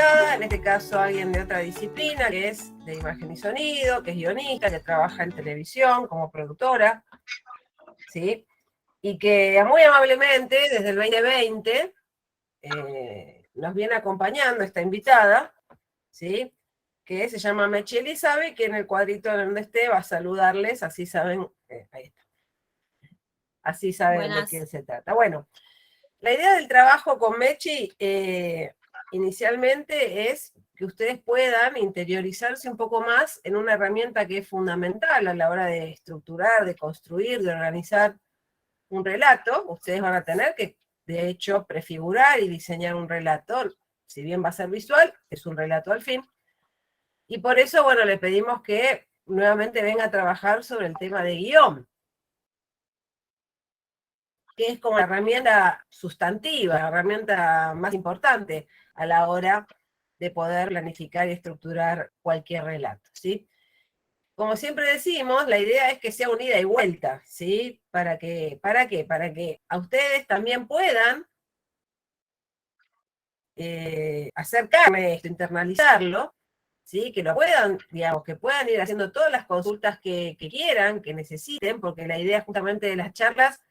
invitada, en este caso alguien de otra disciplina, que es de imagen y sonido, que es guionista, que trabaja en televisión como productora, ¿sí? Y que muy amablemente, desde el 2020, nos viene acompañando esta invitada, ¿sí? Que se llama Mechi Elizabeth, que en el cuadrito donde esté va a saludarles, así saben, ahí está, así saben Buenas. de quién se trata. Bueno, la idea del trabajo con Mechi inicialmente es que ustedes puedan interiorizarse un poco más en una herramienta que es fundamental a la hora de estructurar, de construir, de organizar un relato. Ustedes van a tener que, de hecho, prefigurar y diseñar un relato. Si bien va a ser visual, es un relato al fin. Y por eso, bueno, le pedimos que nuevamente venga a trabajar sobre el tema de guión, que es como la herramienta sustantiva, la herramienta más importante a la hora de poder planificar y estructurar cualquier relato, ¿sí? Como siempre decimos, la idea es que sea un ida y vuelta, ¿sí? ¿Para qué? Para que a ustedes también puedan acercarme esto, internalizarlo, ¿sí? Que lo puedan, digamos, que puedan ir haciendo todas las consultas que quieran, que necesiten, porque la idea justamente de las charlas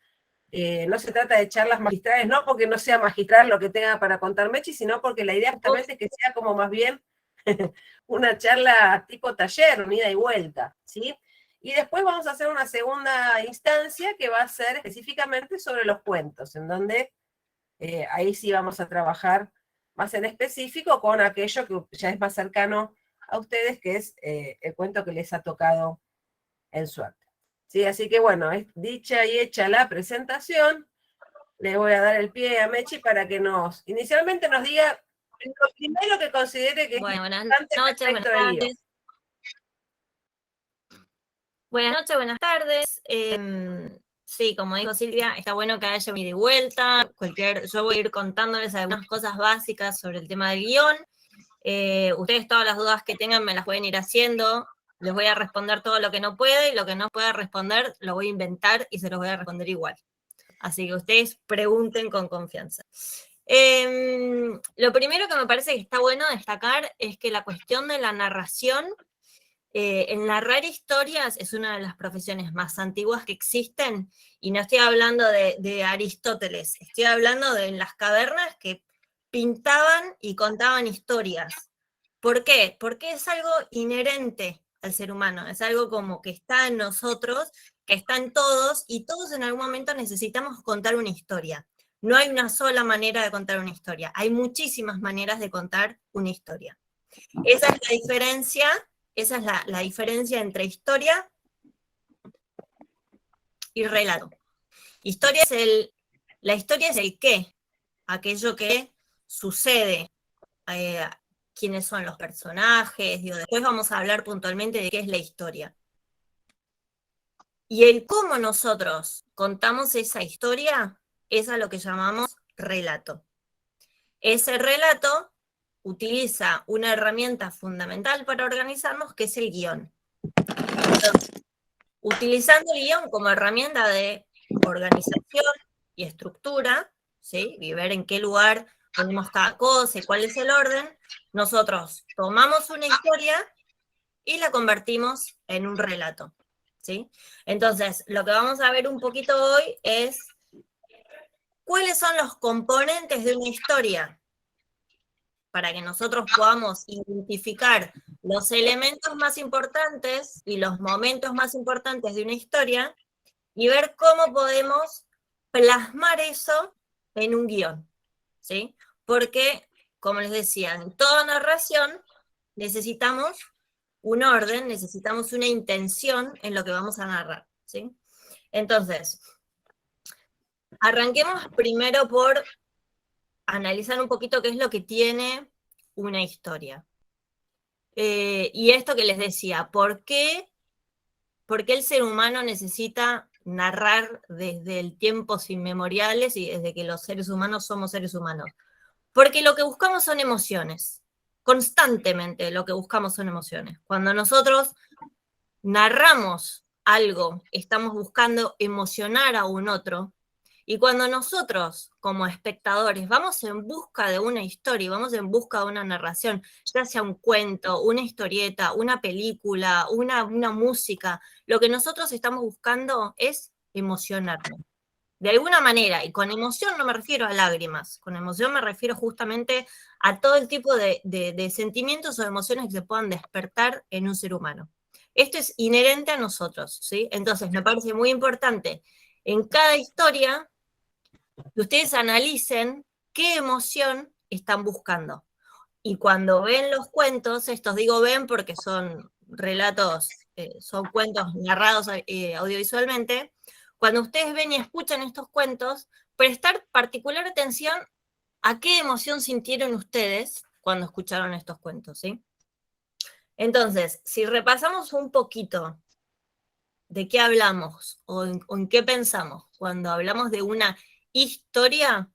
no se trata de charlas magistrales, no porque no sea magistral lo que tenga para contar Mechi, sino porque la idea justamente es que sea como más bien una charla tipo taller, unida y vuelta, ¿sí? Y después vamos a hacer una segunda instancia que va a ser específicamente sobre los cuentos, en donde ahí sí vamos a trabajar más en específico con aquello que ya es más cercano a ustedes, que es el cuento que les ha tocado en suerte. Sí, así que bueno, dicha y hecha la presentación, le voy a dar el pie a Mechi para que inicialmente nos diga lo primero que considere que es importante respecto del guión. Buenas noches, buenas tardes. Sí, como dijo Silvia, está bueno que haya un ida y vuelta. Yo voy a ir contándoles algunas cosas básicas sobre el tema del guión. Ustedes todas las dudas que tengan me las pueden ir haciendo. Les voy a responder todo lo que no puede, y lo que no pueda responder lo voy a inventar y se los voy a responder igual. Así que ustedes pregunten con confianza. Lo primero que me parece que está bueno destacar es que la cuestión de la narración, el narrar historias es una de las profesiones más antiguas que existen, y no estoy hablando de Aristóteles, estoy hablando de las cavernas que pintaban y contaban historias. ¿Por qué? Porque es algo inherente al ser humano, es algo como que está en nosotros, que está en todos, y todos en algún momento necesitamos contar una historia. No hay una sola manera de contar una historia, hay muchísimas maneras de contar una historia. Esa es la diferencia entre historia y relato. La historia es el qué, aquello que sucede, quiénes son los personajes, después vamos a hablar puntualmente de qué es la historia. Y el cómo nosotros contamos esa historia es a lo que llamamos relato. Ese relato utiliza una herramienta fundamental para organizarnos, que es el guión. Entonces, utilizando el guión como herramienta de organización y estructura, ¿sí? Y ver en qué lugar ponemos cada cosa y cuál es el orden, nosotros tomamos una historia y la convertimos en un relato, ¿sí? Entonces, lo que vamos a ver un poquito hoy es cuáles son los componentes de una historia, para que nosotros podamos identificar los elementos más importantes y los momentos más importantes de una historia y ver cómo podemos plasmar eso en un guión, ¿sí? Porque, como les decía, en toda narración necesitamos un orden, necesitamos una intención en lo que vamos a narrar, ¿sí? Entonces, arranquemos primero por analizar un poquito qué es lo que tiene una historia. Y esto que les decía, ¿por qué el ser humano necesita narrar desde el tiempos inmemoriales y desde que los seres humanos somos seres humanos? Porque lo que buscamos son emociones. Constantemente lo que buscamos son emociones. Cuando nosotros narramos algo, estamos buscando emocionar a un otro, Y cuando nosotros, como espectadores, vamos en busca de una historia, vamos en busca de una narración, ya sea un cuento, una historieta, una película, una música, lo que nosotros estamos buscando es emocionarnos. De alguna manera, y con emoción no me refiero a lágrimas, con emoción me refiero justamente a todo el tipo de sentimientos o emociones que se puedan despertar en un ser humano. Esto es inherente a nosotros, ¿sí? Entonces me parece muy importante en cada historia que ustedes analicen qué emoción están buscando. Y cuando ven los cuentos, estos digo ven porque son relatos, son cuentos narrados audiovisualmente, cuando ustedes ven y escuchan estos cuentos, prestar particular atención a qué emoción sintieron ustedes cuando escucharon estos cuentos, ¿sí? Entonces, si repasamos un poquito de qué hablamos o en qué pensamos cuando hablamos de una historia,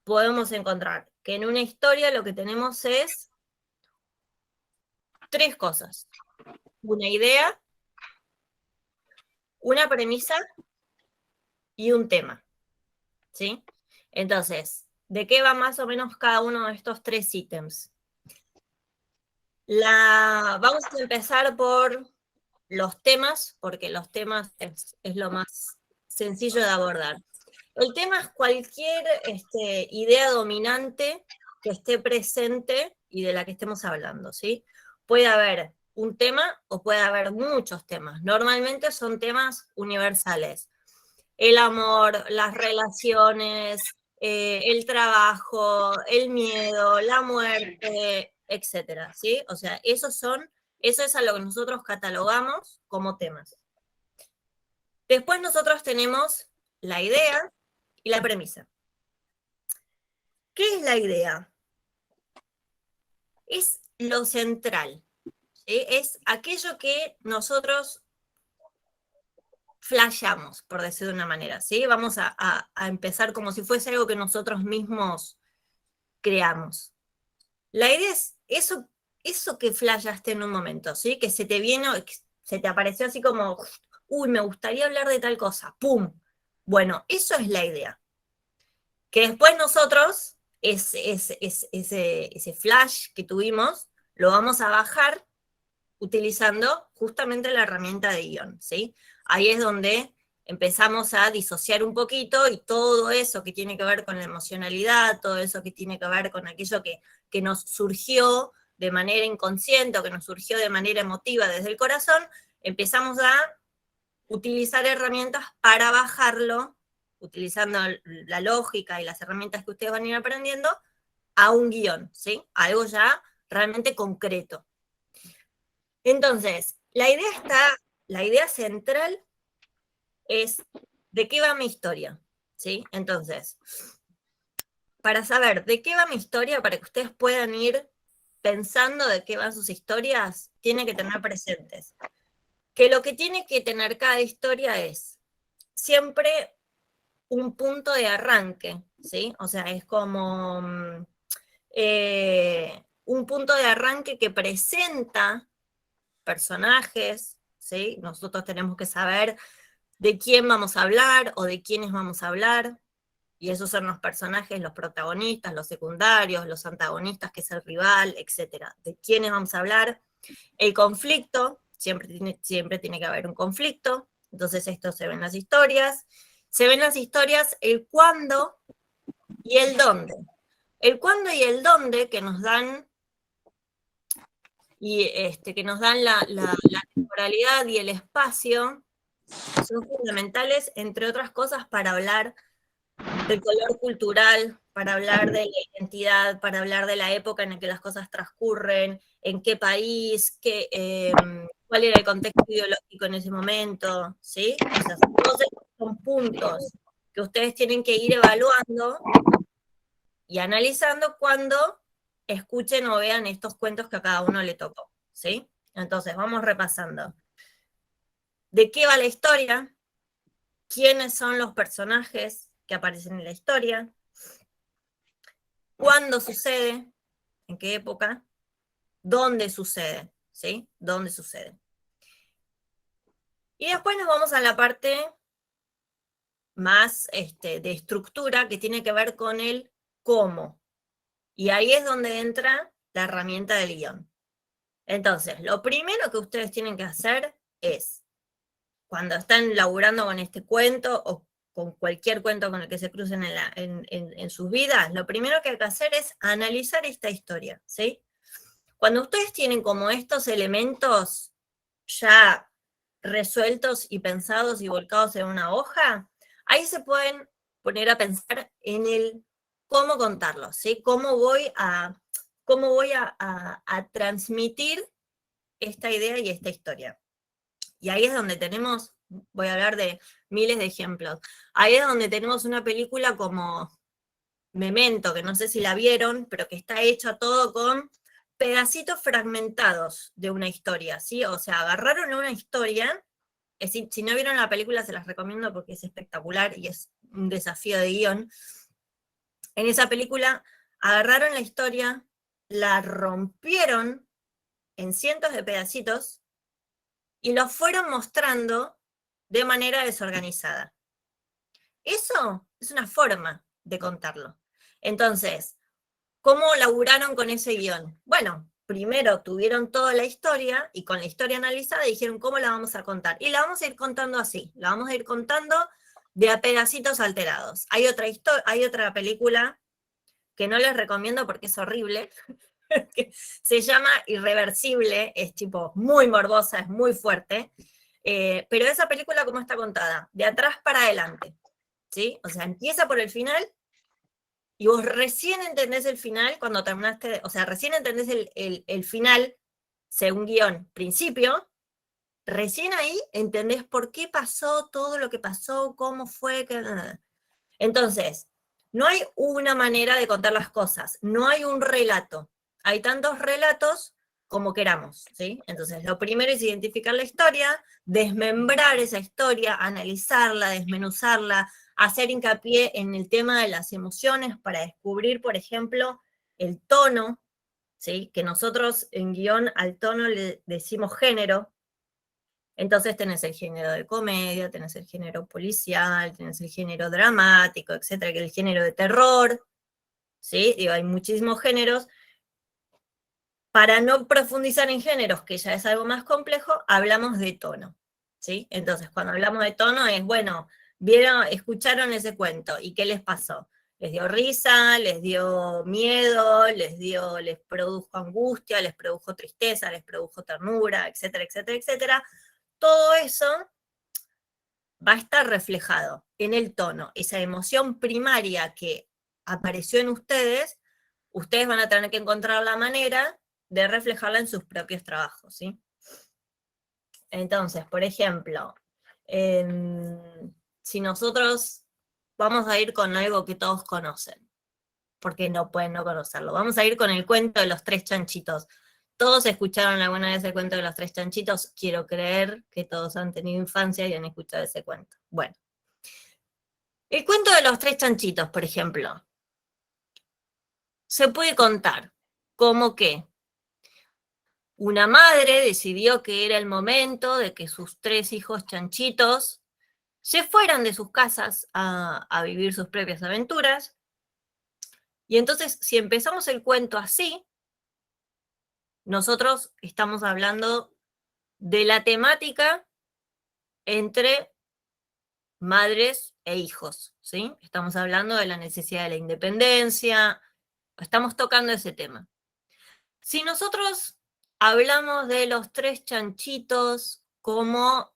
podemos encontrar que en una historia lo que tenemos es 3 cosas. Una idea, una premisa y un tema, ¿sí? Entonces, ¿de qué va más o menos cada uno de estos 3 ítems? Vamos a empezar por los temas, porque los temas es lo más sencillo de abordar. El tema es cualquier idea dominante que esté presente y de la que estemos hablando, ¿sí? Puede haber un tema o puede haber muchos temas. Normalmente son temas universales. El amor, las relaciones, el trabajo, el miedo, la muerte, etcétera, ¿sí? O sea, eso es a lo que nosotros catalogamos como temas. Después nosotros tenemos la idea y la premisa. ¿Qué es la idea? Es lo central, ¿sí? Es aquello que nosotros flashamos, por decir de una manera, ¿sí? Vamos a empezar como si fuese algo que nosotros mismos creamos. La idea es eso que flashaste en un momento, ¿sí? Que se te viene, se te apareció así como, uy, me gustaría hablar de tal cosa, ¡pum! Bueno, eso es la idea. Que después nosotros, ese flash que tuvimos, lo vamos a bajar utilizando justamente la herramienta de guión, ¿sí? Ahí es donde empezamos a disociar un poquito y todo eso que tiene que ver con la emocionalidad, todo eso que tiene que ver con aquello que nos surgió de manera inconsciente o que nos surgió de manera emotiva desde el corazón, empezamos a utilizar herramientas para bajarlo, utilizando la lógica y las herramientas que ustedes van a ir aprendiendo, a un guión, ¿sí? Algo ya realmente concreto. Entonces, la idea central es de qué va mi historia, ¿sí? Entonces, para saber de qué va mi historia, para que ustedes puedan ir pensando de qué van sus historias, tiene que tener presentes que lo que tiene que tener cada historia es siempre un punto de arranque, ¿sí? O sea, es como un punto de arranque que presenta personajes, ¿sí? Nosotros tenemos que saber de quién vamos a hablar o de quiénes vamos a hablar, y esos son los personajes, los protagonistas, los secundarios, los antagonistas, que es el rival, etcétera. De quiénes vamos a hablar. El conflicto, siempre tiene que haber un conflicto, entonces esto se ve en las historias. Se ven las historias el cuándo y el dónde. El cuándo y el dónde que nos dan la temporalidad y el espacio son fundamentales, entre otras cosas, para hablar del color cultural, para hablar de la identidad, para hablar de la época en la que las cosas transcurren, en qué país, cuál era el contexto ideológico en ese momento, ¿sí? O sea, todos estos son puntos que ustedes tienen que ir evaluando y analizando cuando escuchen o vean estos cuentos que a cada uno le tocó, ¿sí? Entonces, vamos repasando. ¿De qué va la historia? ¿Quiénes son los personajes que aparecen en la historia? ¿Cuándo sucede? ¿En qué época? ¿Dónde sucede? ¿Sí? ¿Dónde sucede? Y después nos vamos a la parte más de estructura que tiene que ver con el cómo. Y ahí es donde entra la herramienta del guión. Entonces, lo primero que ustedes tienen que hacer es, cuando están laburando con este cuento o con cualquier cuento con el que se crucen en sus vidas, lo primero que hay que hacer es analizar esta historia, ¿sí? Cuando ustedes tienen como estos elementos ya resueltos y pensados y volcados en una hoja, ahí se pueden poner a pensar en el cómo contarlo, ¿sí? Cómo voy a transmitir esta idea y esta historia. Y ahí es donde tenemos, voy a hablar de miles de ejemplos, ahí es donde tenemos una película como Memento, que no sé si la vieron, pero que está hecha todo con pedacitos fragmentados de una historia, ¿sí? O sea, agarraron una historia, es decir, si no vieron la película se las recomiendo porque es espectacular y es un desafío de guión. En esa película agarraron la historia, la rompieron en cientos de pedacitos y los fueron mostrando de manera desorganizada. Eso es una forma de contarlo. Entonces, ¿cómo laburaron con ese guión? Bueno, primero tuvieron toda la historia y con la historia analizada dijeron, ¿cómo la vamos a contar? Y la vamos a ir contando así, la vamos a ir contando de a pedacitos alterados. Hay otra película que no les recomiendo porque es horrible, que se llama Irreversible, es tipo muy morbosa, es muy fuerte, pero esa película, ¿cómo está contada? De atrás para adelante, ¿sí? O sea, empieza por el final y vos recién entendés el final cuando terminaste, o sea, recién entendés el final, según guión, principio, recién ahí entendés por qué pasó todo lo que pasó, cómo fue, que... Entonces, no hay una manera de contar las cosas, no hay un relato. Hay tantos relatos como queramos, ¿sí? Entonces, lo primero es identificar la historia, desmembrar esa historia, analizarla, desmenuzarla, hacer hincapié en el tema de las emociones para descubrir, por ejemplo, el tono, ¿sí? Que nosotros en guión al tono le decimos género. Entonces tenés el género de comedia, tenés el género policial, tenés el género dramático, etcétera, que es el género de terror, ¿sí? Digo, hay muchísimos géneros. Para no profundizar en géneros, que ya es algo más complejo, hablamos de tono, ¿sí? Entonces, cuando hablamos de tono es, bueno, escucharon ese cuento, ¿y qué les pasó? ¿Les dio risa? ¿Les dio miedo? ¿Les produjo angustia? ¿Les produjo tristeza? ¿Les produjo ternura? Etcétera, etcétera, etcétera. Todo eso va a estar reflejado en el tono. Esa emoción primaria que apareció en ustedes van a tener que encontrar la manera de reflejarla en sus propios trabajos, ¿sí? Entonces, por ejemplo, si nosotros vamos a ir con algo que todos conocen, porque no pueden no conocerlo, vamos a ir con el cuento de los tres chanchitos. ¿Todos escucharon alguna vez el cuento de los tres chanchitos? Quiero creer que todos han tenido infancia y han escuchado ese cuento. Bueno, el cuento de los tres chanchitos, por ejemplo, se puede contar como que una madre decidió que era el momento de que sus tres hijos chanchitos se fueran de sus casas a vivir sus propias aventuras. Y entonces, si empezamos el cuento así, nosotros estamos hablando de la temática entre madres e hijos, ¿sí? Estamos hablando de la necesidad de la independencia, estamos tocando ese tema. Si nosotros hablamos de los tres chanchitos como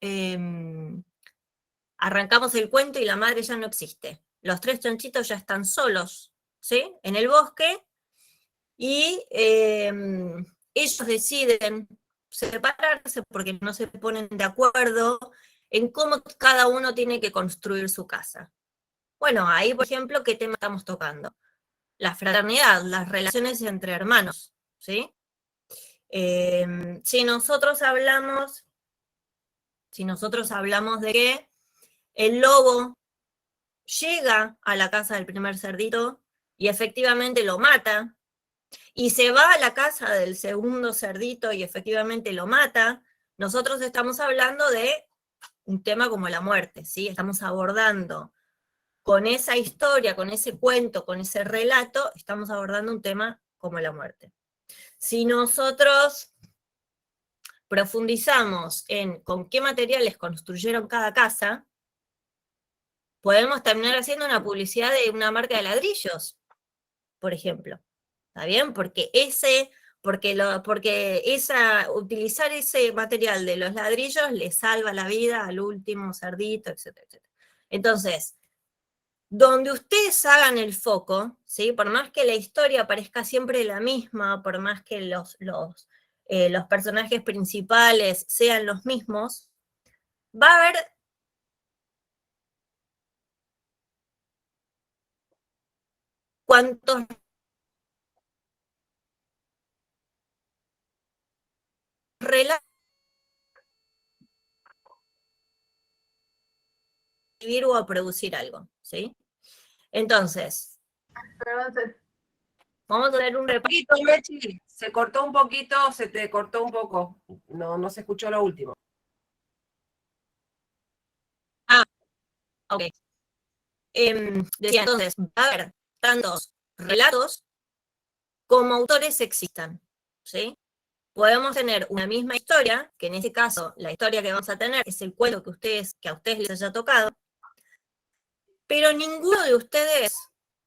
arrancamos el cuento y la madre ya no existe, los tres chanchitos ya están solos, ¿sí? En el bosque, y ellos deciden separarse porque no se ponen de acuerdo en cómo cada uno tiene que construir su casa. Bueno, ahí, por ejemplo, ¿qué tema estamos tocando? La fraternidad, las relaciones entre hermanos, ¿sí? Si nosotros hablamos de que el lobo llega a la casa del primer cerdito y efectivamente lo mata, y se va a la casa del segundo cerdito y efectivamente lo mata, nosotros estamos hablando de un tema como la muerte, ¿sí? Estamos abordando con esa historia, con ese cuento, con ese relato, estamos abordando un tema como la muerte. Si nosotros profundizamos en con qué materiales construyeron cada casa, podemos terminar haciendo una publicidad de una marca de ladrillos, por ejemplo. ¿Está bien? Porque utilizar ese material de los ladrillos le salva la vida al último cerdito, etcétera, etcétera. Entonces, donde ustedes hagan el foco, ¿sí? Por más que la historia parezca siempre la misma, por más que los personajes principales sean los mismos, va a haber cuantos relatos o a producir algo, ¿sí? Entonces, vamos a tener un repaso. Mechi, se cortó un poquito, se te cortó un poco. No se escuchó lo último. Ok. Decía entonces, va a haber tantos relatos como autores existan, ¿sí? Podemos tener una misma historia, que en este caso la historia que vamos a tener es el cuento que a ustedes les haya tocado, pero ninguno de ustedes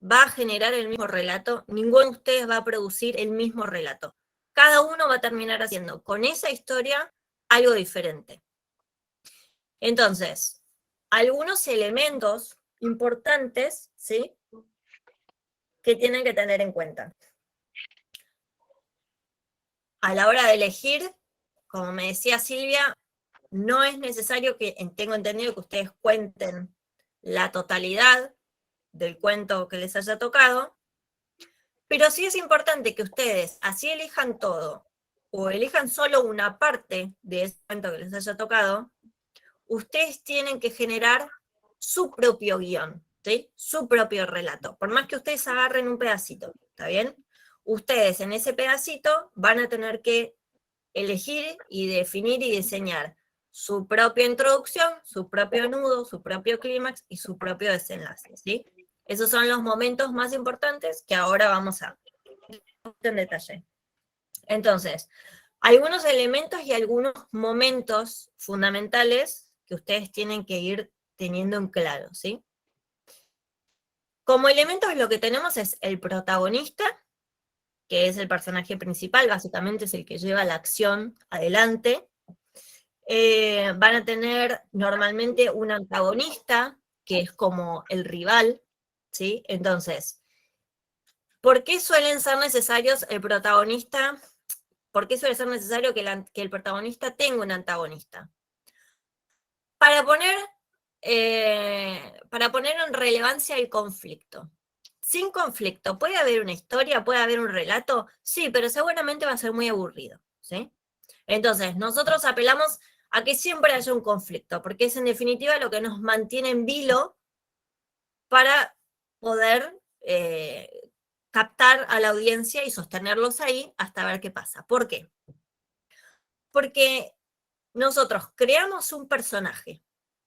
va a generar el mismo relato, ninguno de ustedes va a producir el mismo relato. Cada uno va a terminar haciendo con esa historia algo diferente. Entonces, algunos elementos importantes, ¿sí?, que tienen que tener en cuenta. A la hora de elegir, como me decía Silvia, no es necesario que, tengo entendido que ustedes cuenten la totalidad del cuento que les haya tocado, pero sí es importante que ustedes, así elijan todo, o elijan solo una parte de ese cuento que les haya tocado, ustedes tienen que generar su propio guión, ¿sí? Su propio relato, por más que ustedes agarren un pedacito, ¿está bien? Ustedes en ese pedacito van a tener que elegir y definir y diseñar su propia introducción, su propio nudo, su propio clímax y su propio desenlace, ¿sí? Esos son los momentos más importantes que ahora vamos a ver en detalle. Entonces, algunos elementos y algunos momentos fundamentales que ustedes tienen que ir teniendo en claro, ¿sí? Como elementos lo que tenemos es el protagonista, que es el personaje principal, básicamente es el que lleva la acción adelante. Van a tener normalmente un antagonista, que es como el rival, ¿sí? Entonces, ¿por qué suelen ser necesarios el protagonista? ¿Por qué suele ser necesario que el protagonista tenga un antagonista? Para poner en relevancia el conflicto. Sin conflicto, ¿puede haber una historia? ¿Puede haber un relato? Sí, pero seguramente va a ser muy aburrido, ¿sí? Entonces, nosotros apelamos a que siempre haya un conflicto, porque es en definitiva lo que nos mantiene en vilo para poder captar a la audiencia y sostenerlos ahí hasta ver qué pasa. ¿Por qué? Porque nosotros creamos un personaje,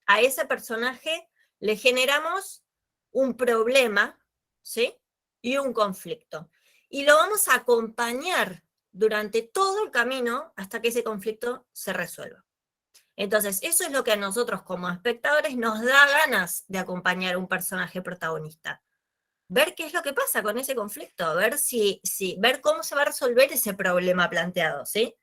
a ese personaje le generamos un problema, ¿sí? Y un conflicto. Y lo vamos a acompañar durante todo el camino hasta que ese conflicto se resuelva. Entonces, eso es lo que a nosotros como espectadores nos da ganas de acompañar a un personaje protagonista. Ver qué es lo que pasa con ese conflicto, ver ver cómo se va a resolver ese problema planteado, ¿sí?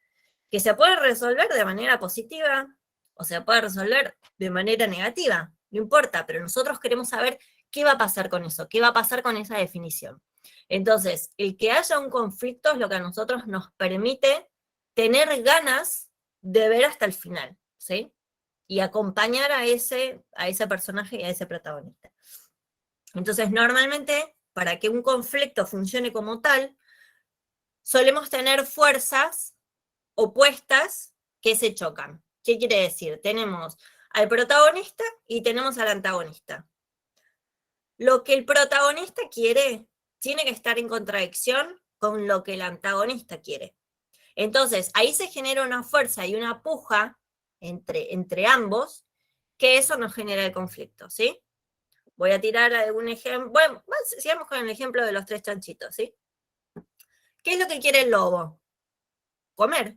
Que se puede resolver de manera positiva o se puede resolver de manera negativa, no importa, pero nosotros queremos saber qué va a pasar con eso, qué va a pasar con esa definición. Entonces, el que haya un conflicto es lo que a nosotros nos permite tener ganas de ver hasta el final, ¿sí? Y acompañar a ese personaje y a ese protagonista. Entonces, normalmente, para que un conflicto funcione como tal, solemos tener fuerzas opuestas que se chocan. ¿Qué quiere decir? Tenemos al protagonista y tenemos al antagonista. Lo que el protagonista quiere tiene que estar en contradicción con lo que el antagonista quiere. Entonces, ahí se genera una fuerza y una puja entre ambos, que eso nos genera el conflicto, ¿sí? Voy a tirar algún ejemplo. Bueno, sigamos con el ejemplo de los 3 chanchitos, ¿sí? ¿Qué es lo que quiere el lobo? Comer.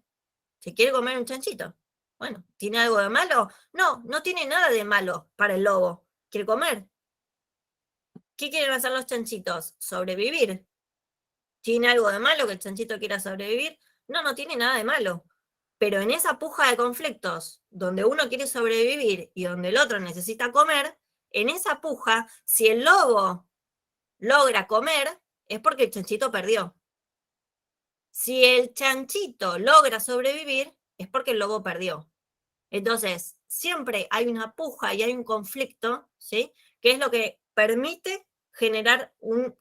¿Se quiere comer un chanchito? Bueno, ¿tiene algo de malo? No, no tiene nada de malo para el lobo. Quiere comer. ¿Qué quieren hacer los chanchitos? Sobrevivir. ¿Tiene algo de malo que el chanchito quiera sobrevivir? No, no tiene nada de malo. Pero en esa puja de conflictos, donde uno quiere sobrevivir y donde el otro necesita comer, en esa puja, si el lobo logra comer, es porque el chanchito perdió. Si el chanchito logra sobrevivir, es porque el lobo perdió. Entonces, siempre hay una puja y hay un conflicto, ¿sí? Que es lo que permite generar un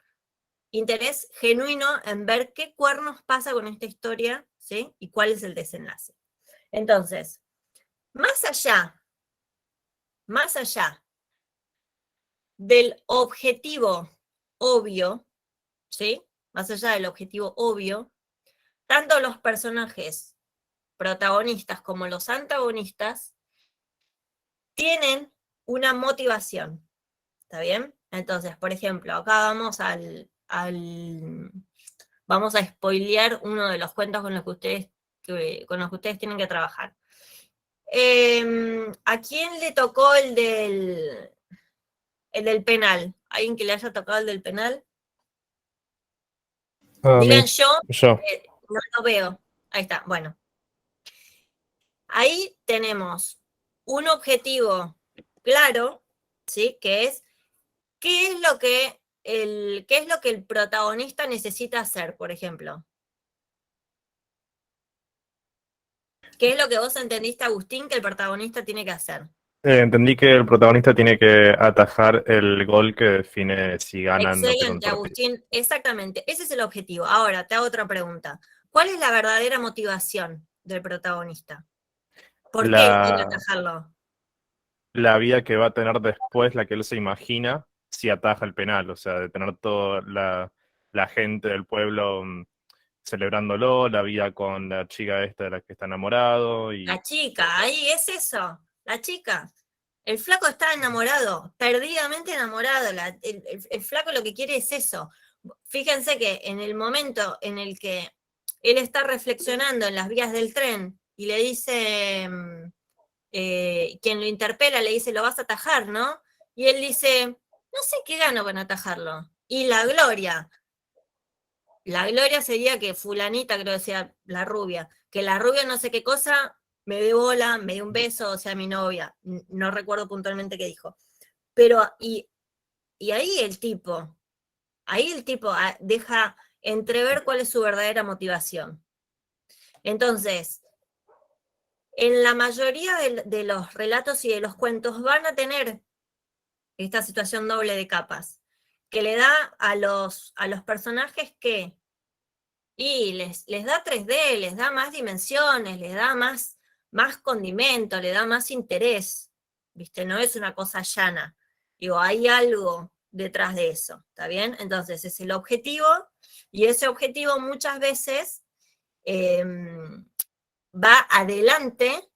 interés genuino en ver qué cuernos pasa con esta historia, ¿sí? Y cuál es el desenlace. Entonces, más allá del objetivo obvio, ¿sí? Más allá del objetivo obvio, tanto los personajes protagonistas como los antagonistas tienen una motivación, ¿está bien? Entonces, por ejemplo, acá vamos a spoilear uno de los cuentos con los que ustedes tienen que trabajar. ¿A quién le tocó el del penal? ¿Alguien que le haya tocado el del penal? A Digan mí, yo, yo. no lo veo. Ahí está, bueno. Ahí tenemos un objetivo claro, ¿sí? Que es qué es lo que el protagonista necesita hacer, por ejemplo. ¿Qué es lo que vos entendiste, Agustín, que el protagonista tiene que hacer? Entendí que el protagonista tiene que atajar el gol que define si ganan o pierden el Excelente, partido. Agustín. Exactamente, ese es el objetivo. Ahora, te hago otra pregunta. ¿Cuál es la verdadera motivación del protagonista? ¿Por qué quiere La, atajarlo? la vida que va a tener después, la que él se imagina, si ataja el penal, o sea, de tener toda la gente del pueblo celebrándolo, la vida con la chica esta de la que está enamorado y La chica, ahí es eso, la chica. El flaco está enamorado, perdidamente enamorado. El flaco lo que quiere es eso. Fíjense que en el momento en el que él está reflexionando en las vías del tren y le dice, quien lo interpela le dice, lo vas a atajar, ¿no? Y él dice, no sé qué gano con atajarlo. Y la gloria sería que fulanita, creo que decía la rubia, que la rubia no sé qué cosa me dé bola, me dé un beso, o sea, mi novia. No recuerdo puntualmente qué dijo. Pero, y ahí el tipo deja entrever cuál es su verdadera motivación. Entonces, en la mayoría de los relatos y de los cuentos van a tener esta situación doble de capas, que le da a los personajes que y les da 3D, les da más dimensiones, les da más condimento, le da más interés, ¿viste? No es una cosa llana. Digo, hay algo detrás de eso, ¿está bien? Entonces, es el objetivo, y ese objetivo muchas veces va adelante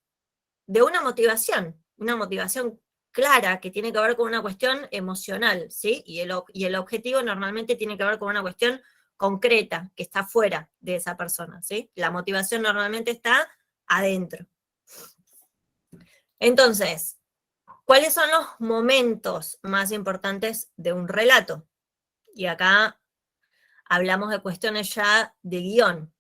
de una motivación clara que tiene que ver con una cuestión emocional, ¿sí? Y el objetivo normalmente tiene que ver con una cuestión concreta, que está fuera de esa persona, ¿sí? La motivación normalmente está adentro. Entonces, ¿cuáles son los momentos más importantes de un relato? Y acá hablamos de cuestiones ya de guión.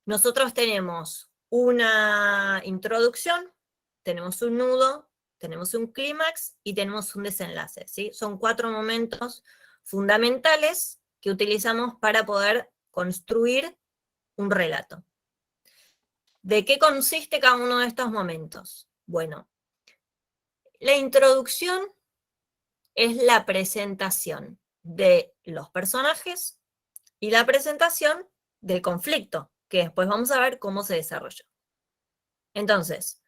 Nosotros tenemos una introducción, tenemos un nudo, tenemos un clímax y tenemos un desenlace, ¿sí? Son 4 momentos fundamentales que utilizamos para poder construir un relato. ¿De qué consiste cada uno de estos momentos? Bueno, la introducción es la presentación de los personajes y la presentación del conflicto, que después vamos a ver cómo se desarrolló. Entonces,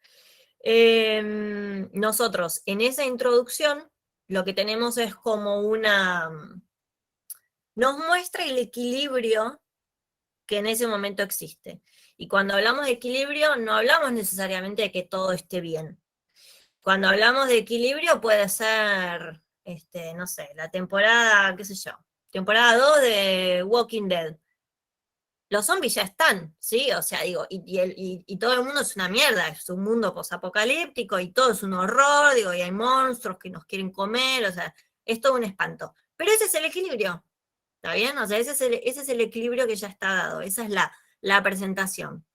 nosotros en esa introducción lo que tenemos es como nos muestra el equilibrio que en ese momento existe. Y cuando hablamos de equilibrio, no hablamos necesariamente de que todo esté bien. Cuando hablamos de equilibrio puede ser no sé, la temporada, qué sé yo, temporada 2 de Walking Dead. Los zombies ya están, ¿sí? O sea, digo, y todo el mundo es una mierda, es un mundo posapocalíptico y todo es un horror, digo, y hay monstruos que nos quieren comer, o sea, es todo un espanto. Pero ese es el equilibrio, ¿está bien? O sea, ese es el equilibrio que ya está dado, esa es la presentación.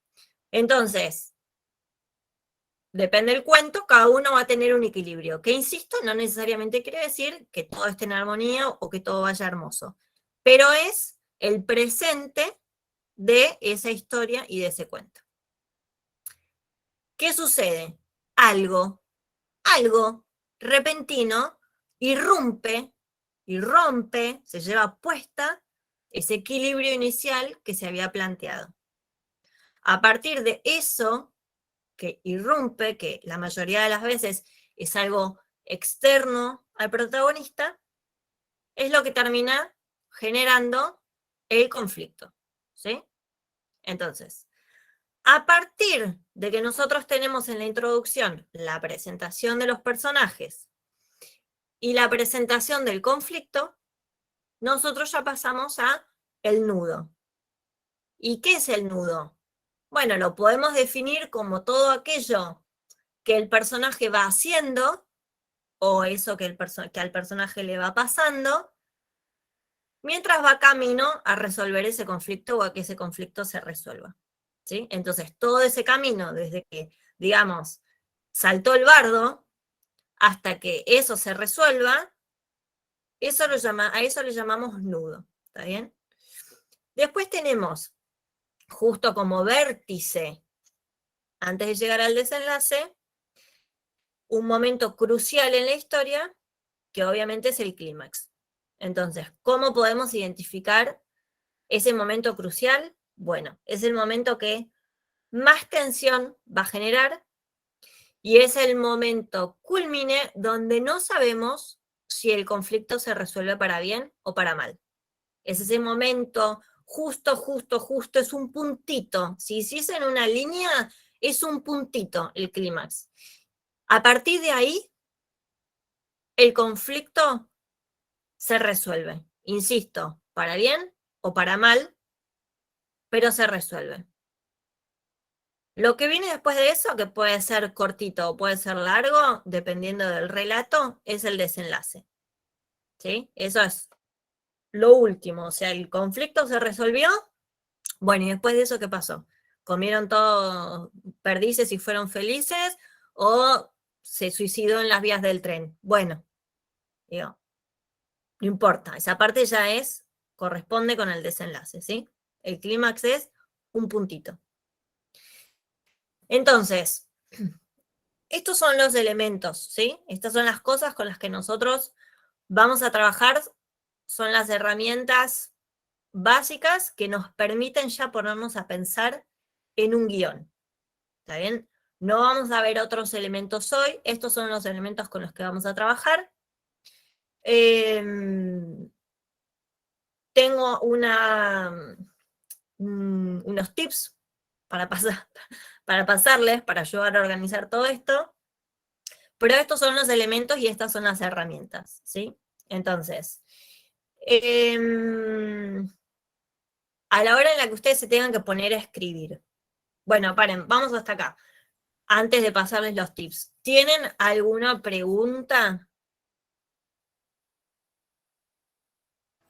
Entonces, depende del cuento, cada uno va a tener un equilibrio, que insisto, no necesariamente quiere decir que todo esté en armonía o que todo vaya hermoso, pero es el presente de esa historia y de ese cuento. ¿Qué sucede? Algo repentino irrumpe y rompe, se lleva puesta ese equilibrio inicial que se había planteado. A partir de eso que irrumpe, que la mayoría de las veces es algo externo al protagonista, es lo que termina generando el conflicto, ¿sí? Entonces, a partir de que nosotros tenemos en la introducción la presentación de los personajes y la presentación del conflicto, nosotros ya pasamos a el nudo. ¿Y qué es el nudo? Bueno, lo podemos definir como todo aquello que el personaje va haciendo o eso que al personaje le va pasando mientras va camino a resolver ese conflicto o a que ese conflicto se resuelva. ¿Sí? Entonces, todo ese camino, desde que, digamos, saltó el bardo hasta que eso se resuelva, a eso le llamamos nudo. ¿Está bien? Después tenemos, justo como vértice, antes de llegar al desenlace, un momento crucial en la historia, que obviamente es el clímax. Entonces, ¿cómo podemos identificar ese momento crucial? Bueno, es el momento que más tensión va a generar y es el momento culmine donde no sabemos si el conflicto se resuelve para bien o para mal. Es ese momento justo, es un puntito. Si hiciesen una línea, es un puntito el clímax. A partir de ahí, el conflicto se resuelve. Insisto, para bien o para mal, pero se resuelve. Lo que viene después de eso, que puede ser cortito o puede ser largo, dependiendo del relato, es el desenlace. ¿Sí? Eso es lo último. O sea, el conflicto se resolvió. Bueno, y después de eso, ¿qué pasó? ¿Comieron todos perdices y fueron felices? ¿O se suicidó en las vías del tren? Bueno, digo, no importa. Esa parte ya corresponde con el desenlace, ¿sí? El clímax es un puntito. Entonces, estos son los elementos, ¿sí? Estas son las cosas con las que nosotros vamos a trabajar, son las herramientas básicas que nos permiten ya ponernos a pensar en un guión, ¿está bien? No vamos a ver otros elementos hoy, estos son los elementos con los que vamos a trabajar. Tengo unos tips para pasarles, para ayudar a organizar todo esto. Pero estos son los elementos y estas son las herramientas, ¿sí? Entonces, a la hora en la que ustedes se tengan que poner a escribir. Bueno, paren, vamos hasta acá. Antes de pasarles los tips. ¿Tienen alguna pregunta?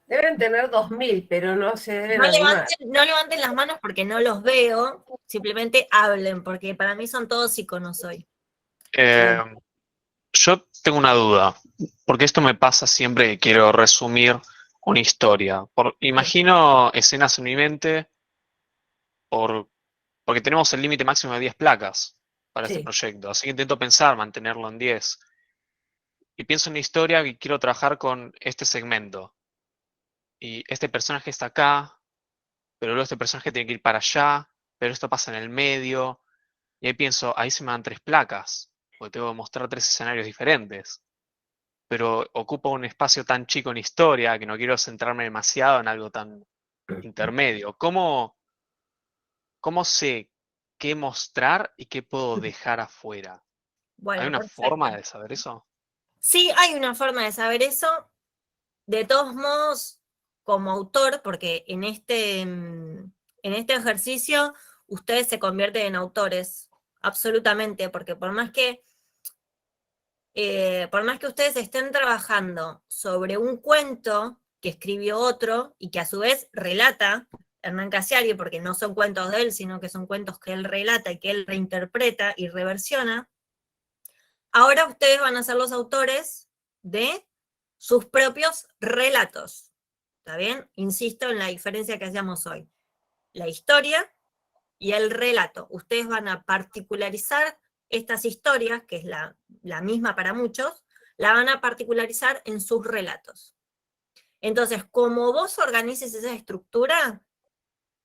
Deben tener 2000, pero no se deben No animar. levanten las manos porque no los veo, simplemente hablen, porque para mí son todos iconos hoy. Yo tengo una duda, porque esto me pasa siempre que quiero resumir una historia. Imagino escenas en mi mente porque tenemos el límite máximo de 10 placas para este Sí. proyecto, así que intento pensar mantenerlo en 10. Y pienso en una historia que quiero trabajar con este segmento. Y este personaje está acá, pero luego este personaje tiene que ir para allá, pero esto pasa en el medio. Y ahí pienso, ahí se me dan 3 placas, porque tengo que mostrar 3 escenarios diferentes. Pero ocupa un espacio tan chico en historia que no quiero centrarme demasiado en algo tan intermedio. ¿Cómo sé qué mostrar y qué puedo dejar afuera? ¿Hay Bueno, una perfecto. forma de saber eso? Sí, hay una forma de saber eso. De todos modos, como autor, porque en este ejercicio ustedes se convierten en autores, absolutamente, porque por más que ustedes estén trabajando sobre un cuento que escribió otro y que a su vez relata Hernán Casiari, porque no son cuentos de él, sino que son cuentos que él relata y que él reinterpreta y reversiona, ahora ustedes van a ser los autores de sus propios relatos. ¿Está bien? Insisto en la diferencia que hacíamos hoy. La historia y el relato. Ustedes van a particularizar estas historias, que es la misma para muchos, la van a particularizar en sus relatos. Entonces, como vos organices esa estructura,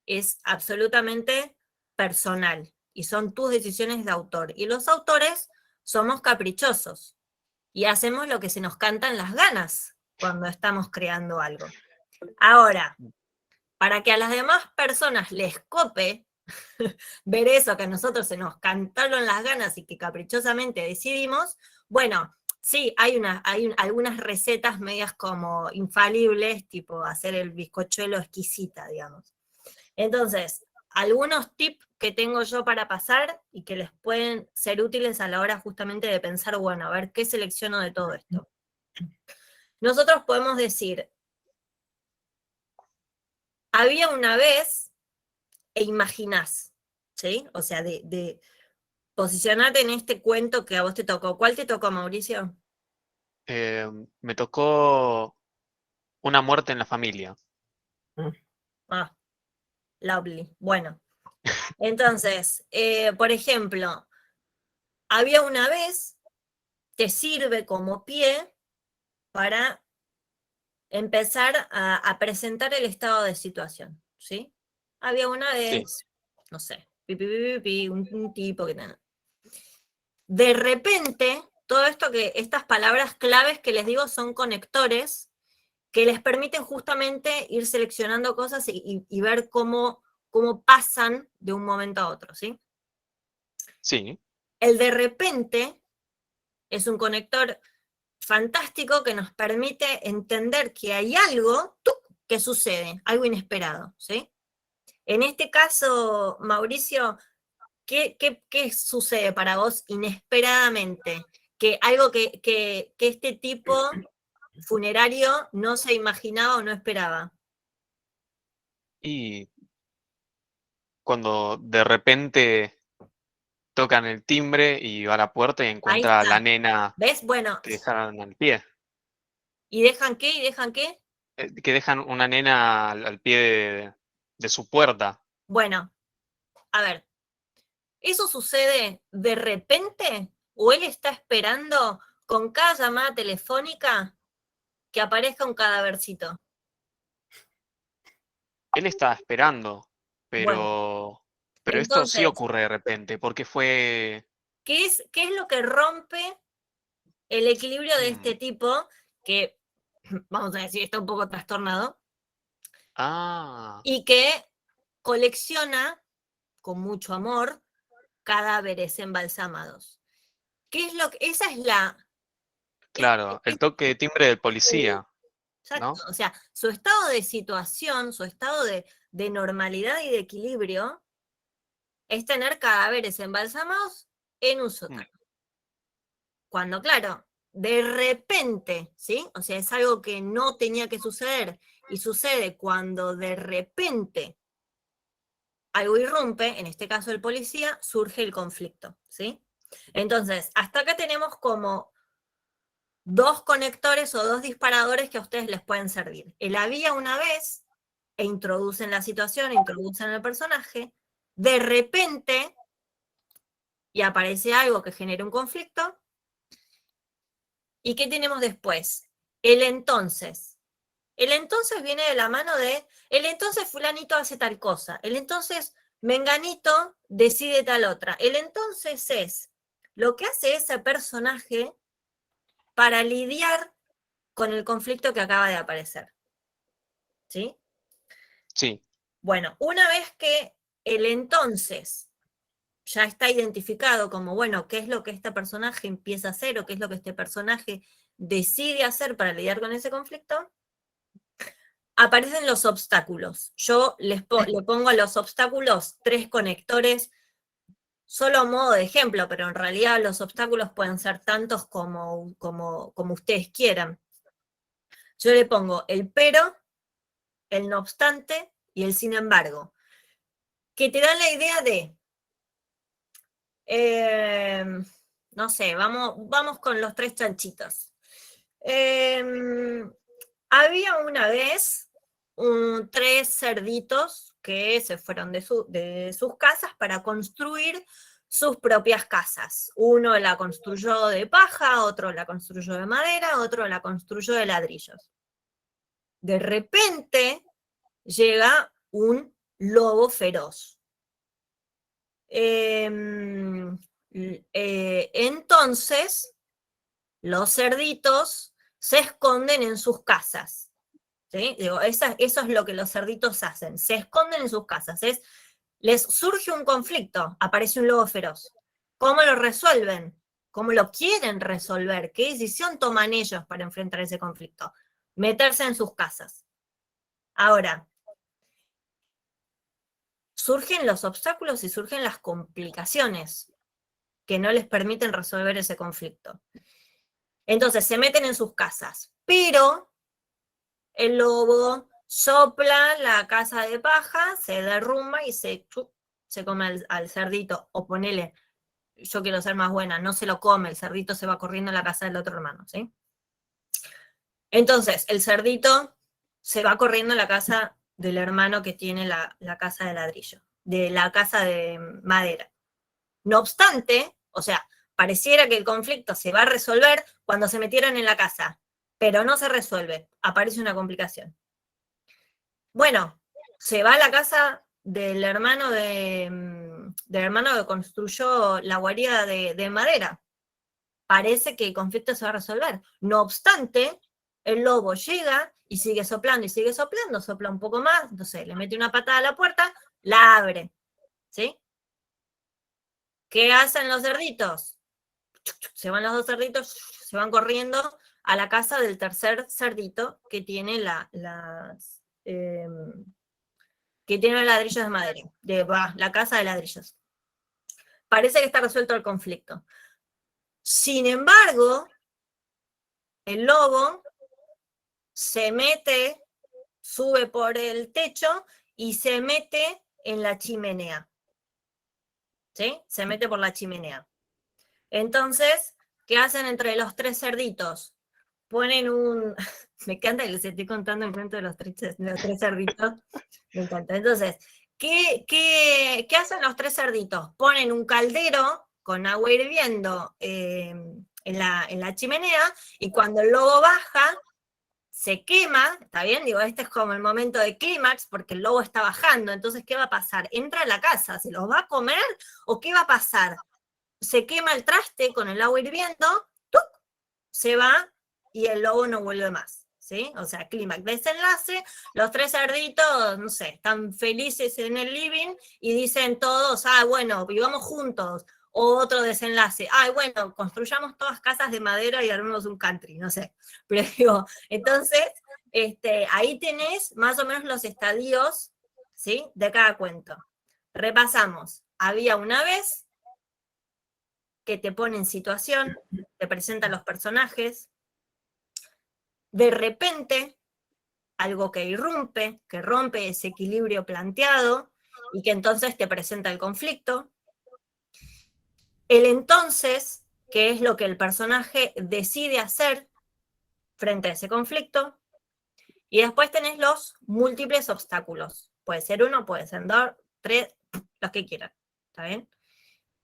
es absolutamente personal y son tus decisiones de autor. Y los autores somos caprichosos y hacemos lo que se nos cantan las ganas cuando estamos creando algo. Ahora, para que a las demás personas les cope ver eso que a nosotros se nos cantaron las ganas y que caprichosamente decidimos, bueno, sí, hay algunas recetas medias como infalibles, tipo hacer el bizcochuelo exquisita, digamos. Entonces, algunos tips que tengo yo para pasar y que les pueden ser útiles a la hora justamente de pensar, bueno, a ver qué selecciono de todo esto. Nosotros podemos decir, había una vez, e imaginás, ¿sí? O sea, de posicionarte en este cuento que a vos te tocó. ¿Cuál te tocó, Mauricio? Me tocó una muerte en la familia. Ah, lovely. Bueno, entonces, por ejemplo, había una vez, te sirve como pie para empezar a presentar el estado de situación, ¿sí? Había una Sí, vez, no sé, un tipo que... De repente, todo esto estas palabras claves que les digo son conectores que les permiten justamente ir seleccionando cosas y ver cómo pasan de un momento a otro, ¿sí? sí. El de repente es un conector fantástico que nos permite entender que hay algo que sucede, algo inesperado, ¿sí? En este caso, Mauricio, ¿qué sucede para vos inesperadamente? Que algo que este tipo funerario no se imaginaba o no esperaba. Y cuando de repente tocan el timbre y va a la puerta y Ahí encuentra a está. la nena ¿Ves? Bueno, que dejaron al pie. ¿y dejan qué? ¿Y dejan qué? Que dejan una nena al pie de su puerta. Bueno, a ver, ¿eso sucede de repente? ¿O él está esperando con cada llamada telefónica que aparezca un cadávercito? Él estaba esperando, Bueno, pero esto sí entonces, ocurre de repente, porque fue... ¿qué es lo que rompe el equilibrio de mm, este tipo que, vamos a decir, está un poco trastornado ah, y que colecciona con mucho amor cadáveres embalsamados? ¿Qué es lo que, esa es la, claro, el toque de timbre del policía, exacto, ¿no? o sea, su estado de situación, su estado de normalidad y de equilibrio es tener cadáveres embalsamados en un Mm, sótano. Cuando, claro, de repente, ¿sí? O sea, es algo que no tenía que suceder y sucede cuando de repente algo irrumpe, en este caso el policía, surge el conflicto, ¿sí? Entonces, hasta acá tenemos como dos conectores o dos disparadores que a ustedes les pueden servir. El había una vez, e introducen la situación, introducen el personaje, de repente, y aparece algo que genera un conflicto. ¿Y qué tenemos después? El entonces. El entonces viene de la mano de, el entonces fulanito hace tal cosa, el entonces menganito decide tal otra. El entonces es lo que hace ese personaje para lidiar con el conflicto que acaba de aparecer. ¿Sí? sí, Bueno, una vez que el entonces ya está identificado como, bueno, qué es lo que este personaje empieza a hacer o qué es lo que este personaje decide hacer para lidiar con ese conflicto, aparecen los obstáculos. Yo le pongo a los obstáculos 3 conectores, solo a modo de ejemplo, pero en realidad los obstáculos pueden ser tantos como ustedes quieran. Yo le pongo el pero, el no obstante y el sin embargo, que te dan la idea de, no sé, vamos con los 3 chanchitos. Había una vez 3 cerditos que se fueron de sus casas para construir sus propias casas. Uno la construyó de paja, otro la construyó de madera, otro la construyó de ladrillos. De repente llega un lobo feroz. Entonces, los cerditos se esconden en sus casas. ¿Sí? Digo, eso es lo que los cerditos hacen, se esconden en sus casas. Les surge un conflicto, aparece un lobo feroz. ¿Cómo lo resuelven? ¿Cómo lo quieren resolver? ¿Qué decisión toman ellos para enfrentar ese conflicto? Meterse en sus casas. Ahora, surgen los obstáculos y surgen las complicaciones que no les permiten resolver ese conflicto. Entonces, se meten en sus casas, pero el lobo sopla la casa de paja, se derrumba y se come al cerdito, o ponele, yo quiero ser más buena, no se lo come, el cerdito se va corriendo a la casa del otro hermano, ¿sí? Entonces, el cerdito se va corriendo a la casa del hermano que tiene la casa de ladrillo, de la casa de madera. No obstante, o sea, pareciera que el conflicto se va a resolver cuando se metieron en la casa, pero no se resuelve, aparece una complicación. Bueno, se va a la casa del hermano que construyó la guarida de madera. Parece que el conflicto se va a resolver. No obstante, el lobo llega y sigue soplando, sopla un poco más, entonces le mete una patada a la puerta, la abre, ¿sí? ¿Qué hacen los cerditos? Se van los 2 cerditos, se van corriendo a la casa del tercer cerdito que tiene los ladrillos de madera, la casa de ladrillos. Parece que está resuelto el conflicto. Sin embargo, el lobo se mete, sube por el techo y se mete en la chimenea. ¿Sí? Se mete por la chimenea. Entonces, ¿qué hacen entre los 3 cerditos? Ponen un... Me encanta que les estoy contando el cuento de los 3 cerditos. Me encanta. Entonces, ¿qué hacen los 3 cerditos? Ponen un caldero con agua hirviendo en la chimenea, y cuando el lobo baja, se quema, ¿está bien? Digo, este es como el momento de clímax, porque el lobo está bajando. Entonces, ¿qué va a pasar? Entra a la casa, ¿se los va a comer o qué va a pasar? Se quema el traste con el agua hirviendo, ¡tuc! Se va y el lobo no vuelve más, ¿sí? O sea, clímax, desenlace, los 3 cerditos, no sé, están felices en el living y dicen todos, bueno, vivamos juntos. O otro desenlace, bueno, construyamos todas casas de madera y armemos un country, no sé. Pero digo, entonces, ahí tenés más o menos los estadios, ¿sí? De cada cuento. Repasamos. Había una vez, que te pone en situación, te presenta los personajes, de repente, algo que irrumpe, que rompe ese equilibrio planteado, y que entonces te presenta el conflicto. El entonces, que es lo que el personaje decide hacer frente a ese conflicto, y después tenés los múltiples obstáculos. Puede ser 1, puede ser 2, 3, los que quieran, ¿está bien?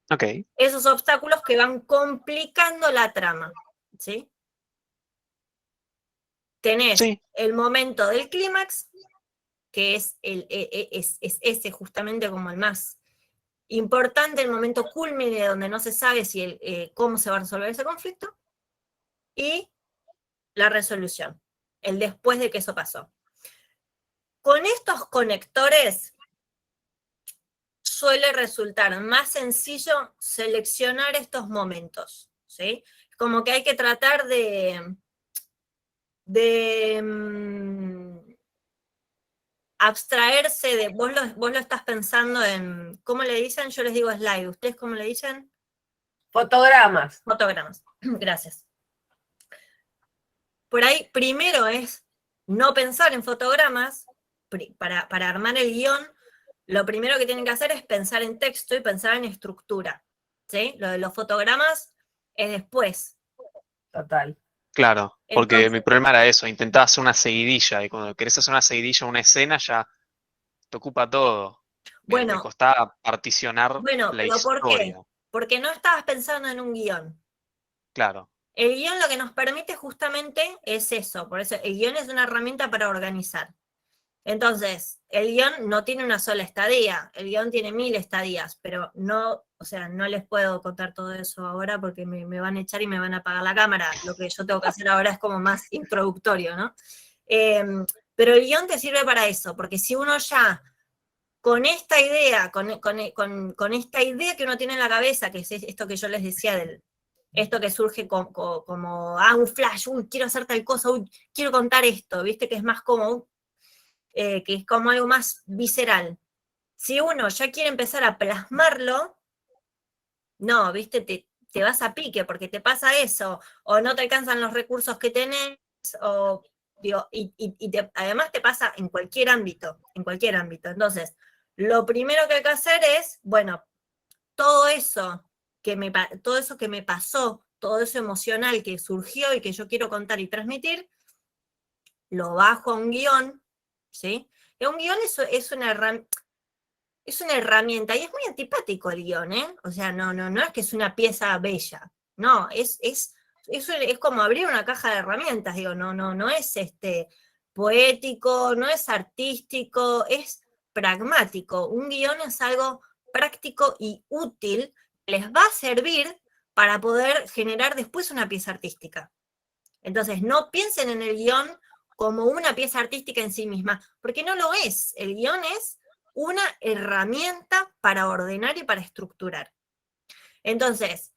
Ok. Esos obstáculos que van complicando la trama, ¿sí? Tenés Sí. el momento del clímax, que es ese justamente como el más importante, el momento cúlmine donde no se sabe cómo se va a resolver ese conflicto, y la resolución, el después de que eso pasó. Con estos conectores suele resultar más sencillo seleccionar estos momentos, ¿sí? Como que hay que tratar de de abstraerse de, vos lo estás pensando en, ¿cómo le dicen? Yo les digo slide, ¿ustedes cómo le dicen? Fotogramas. Fotogramas, gracias. Por ahí, primero es no pensar en fotogramas, para armar el guión, lo primero que tienen que hacer es pensar en texto y pensar en estructura, ¿sí? Lo de los fotogramas es después. Total. Claro, porque Entonces, mi problema era eso, intentaba hacer una seguidilla y cuando querés hacer una seguidilla, una escena, ya te ocupa todo. Me bueno, costaba particionar la pero ¿por qué? historia, Porque no estabas pensando en un guión. claro. El guión lo que nos permite justamente es eso, por eso el guión es una herramienta para organizar. Entonces, el guión no tiene una sola estadía, el guión tiene 1000 estadías, pero no, o sea, no les puedo contar todo eso ahora porque me van a echar y me van a apagar la cámara. Lo que yo tengo que hacer ahora es como más introductorio, ¿no? Pero el guión te sirve para eso, porque si uno ya con esta idea, con esta idea que uno tiene en la cabeza, que es esto que yo les decía, esto que surge como un flash, quiero hacer tal cosa, quiero contar esto, viste que es más como, que es como algo más visceral. Si uno ya quiere empezar a plasmarlo, no, viste, te vas a pique porque te pasa eso, o no te alcanzan los recursos que tenés, o digo, además te pasa en cualquier ámbito, en cualquier ámbito. Entonces, lo primero que hay que hacer es, bueno, todo eso todo eso que me pasó, todo eso emocional que surgió y que yo quiero contar y transmitir, lo bajo a un guión, ¿sí? Y un guión es una herramienta, y es muy antipático el guión, ¿eh? O sea, no es que es una pieza bella, no, es como abrir una caja de herramientas, digo, no es poético, no es artístico, es pragmático. Un guión es algo práctico y útil, que les va a servir para poder generar después una pieza artística. Entonces, no piensen en el guión como una pieza artística en sí misma, porque no lo es. El guión es una herramienta para ordenar y para estructurar. Entonces,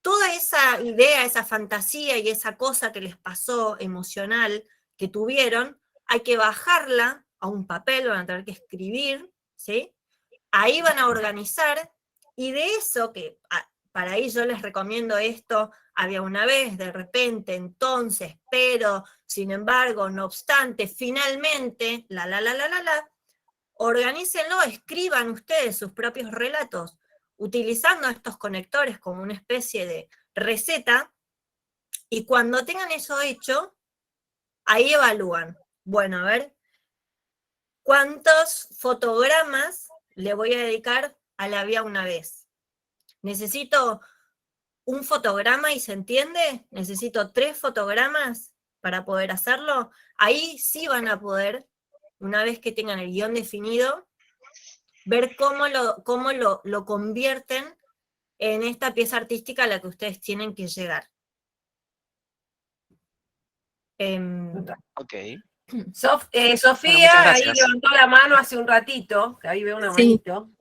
toda esa idea, esa fantasía y esa cosa que les pasó emocional que tuvieron, hay que bajarla a un papel, van a tener que escribir, ¿sí? Ahí van a organizar, y de eso, para ahí yo les recomiendo esto, había una vez, de repente, entonces, pero, sin embargo, no obstante, finalmente, organícenlo, escriban ustedes sus propios relatos, utilizando estos conectores como una especie de receta, y cuando tengan eso hecho, ahí evalúan. Bueno, a ver, ¿cuántos fotogramas le voy a dedicar a la vida una vez? ¿Necesito un fotograma y se entiende? ¿Necesito 3 fotogramas para poder hacerlo? Ahí sí van a poder, una vez que tengan el guión definido, ver cómo lo convierten en esta pieza artística a la que ustedes tienen que llegar. Total. Ok. Bueno, Sofía Bueno, muchas ahí gracias. levantó la mano hace un ratito, que ahí veo una Sí, manito.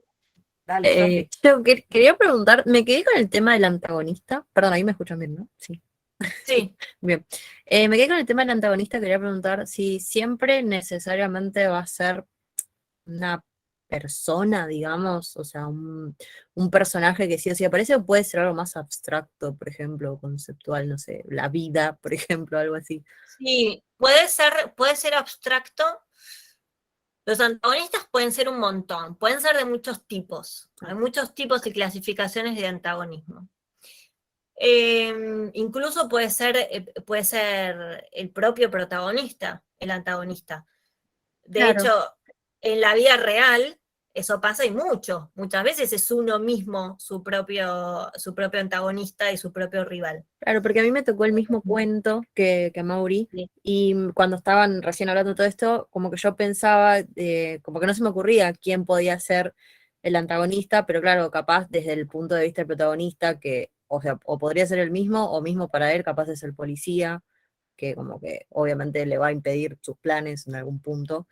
Dale, Sofi. yo quería preguntar, me quedé con el tema del antagonista, perdón, ahí me escuchan bien, ¿no? Sí, sí, bien. Me quedé con el tema del antagonista, quería preguntar si siempre necesariamente va a ser una persona, digamos, o sea, un personaje que sí o sí aparece, o puede ser algo más abstracto, por ejemplo, conceptual, no sé, la vida, por ejemplo, algo así. sí, puede ser abstracto. Los antagonistas pueden ser un montón, pueden ser de muchos tipos. Hay muchos tipos y clasificaciones de antagonismo. Incluso puede ser el propio protagonista, el antagonista. De Claro. hecho, en la vida real eso pasa y muchas veces es uno mismo su propio antagonista y su propio rival. Claro, porque a mí me tocó el mismo cuento que a Mauri, Sí. y cuando estaban recién hablando de todo esto, como que yo pensaba, como que no se me ocurría quién podía ser el antagonista, pero claro, capaz desde el punto de vista del protagonista, que, o sea, o podría ser el mismo, o mismo para él, capaz es el policía, que como que obviamente le va a impedir sus planes en algún punto.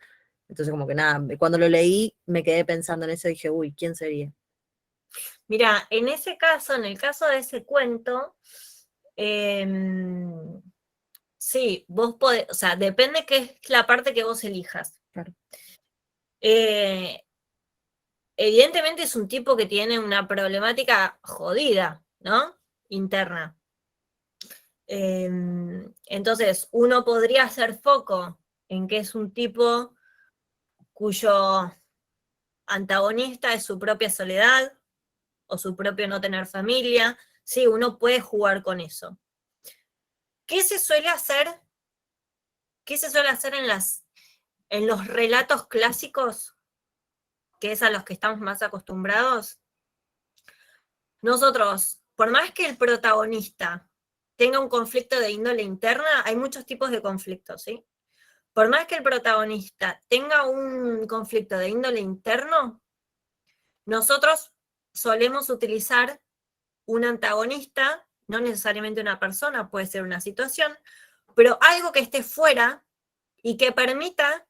Entonces como que nada, cuando lo leí me quedé pensando en eso y dije, uy, ¿quién sería? Mira, en ese caso, en el caso de ese cuento, em, Sí, vos podés, o sea, depende qué es la parte que vos elijas. Claro. Evidentemente es un tipo que tiene una problemática jodida, ¿no? Interna. Entonces, uno podría hacer foco en que es un tipo cuyo antagonista es su propia soledad o su propio no tener familia. Sí, uno puede jugar con eso. ¿Qué se suele hacer? ¿Qué se suele hacer en los relatos clásicos, que es a los que estamos más acostumbrados? Nosotros, por más que el protagonista tenga un conflicto de índole interna, hay muchos tipos de conflictos, ¿sí? Por más que el protagonista tenga un conflicto de índole interno, nosotros solemos utilizar un antagonista, no necesariamente una persona, puede ser una situación, pero algo que esté fuera y que permita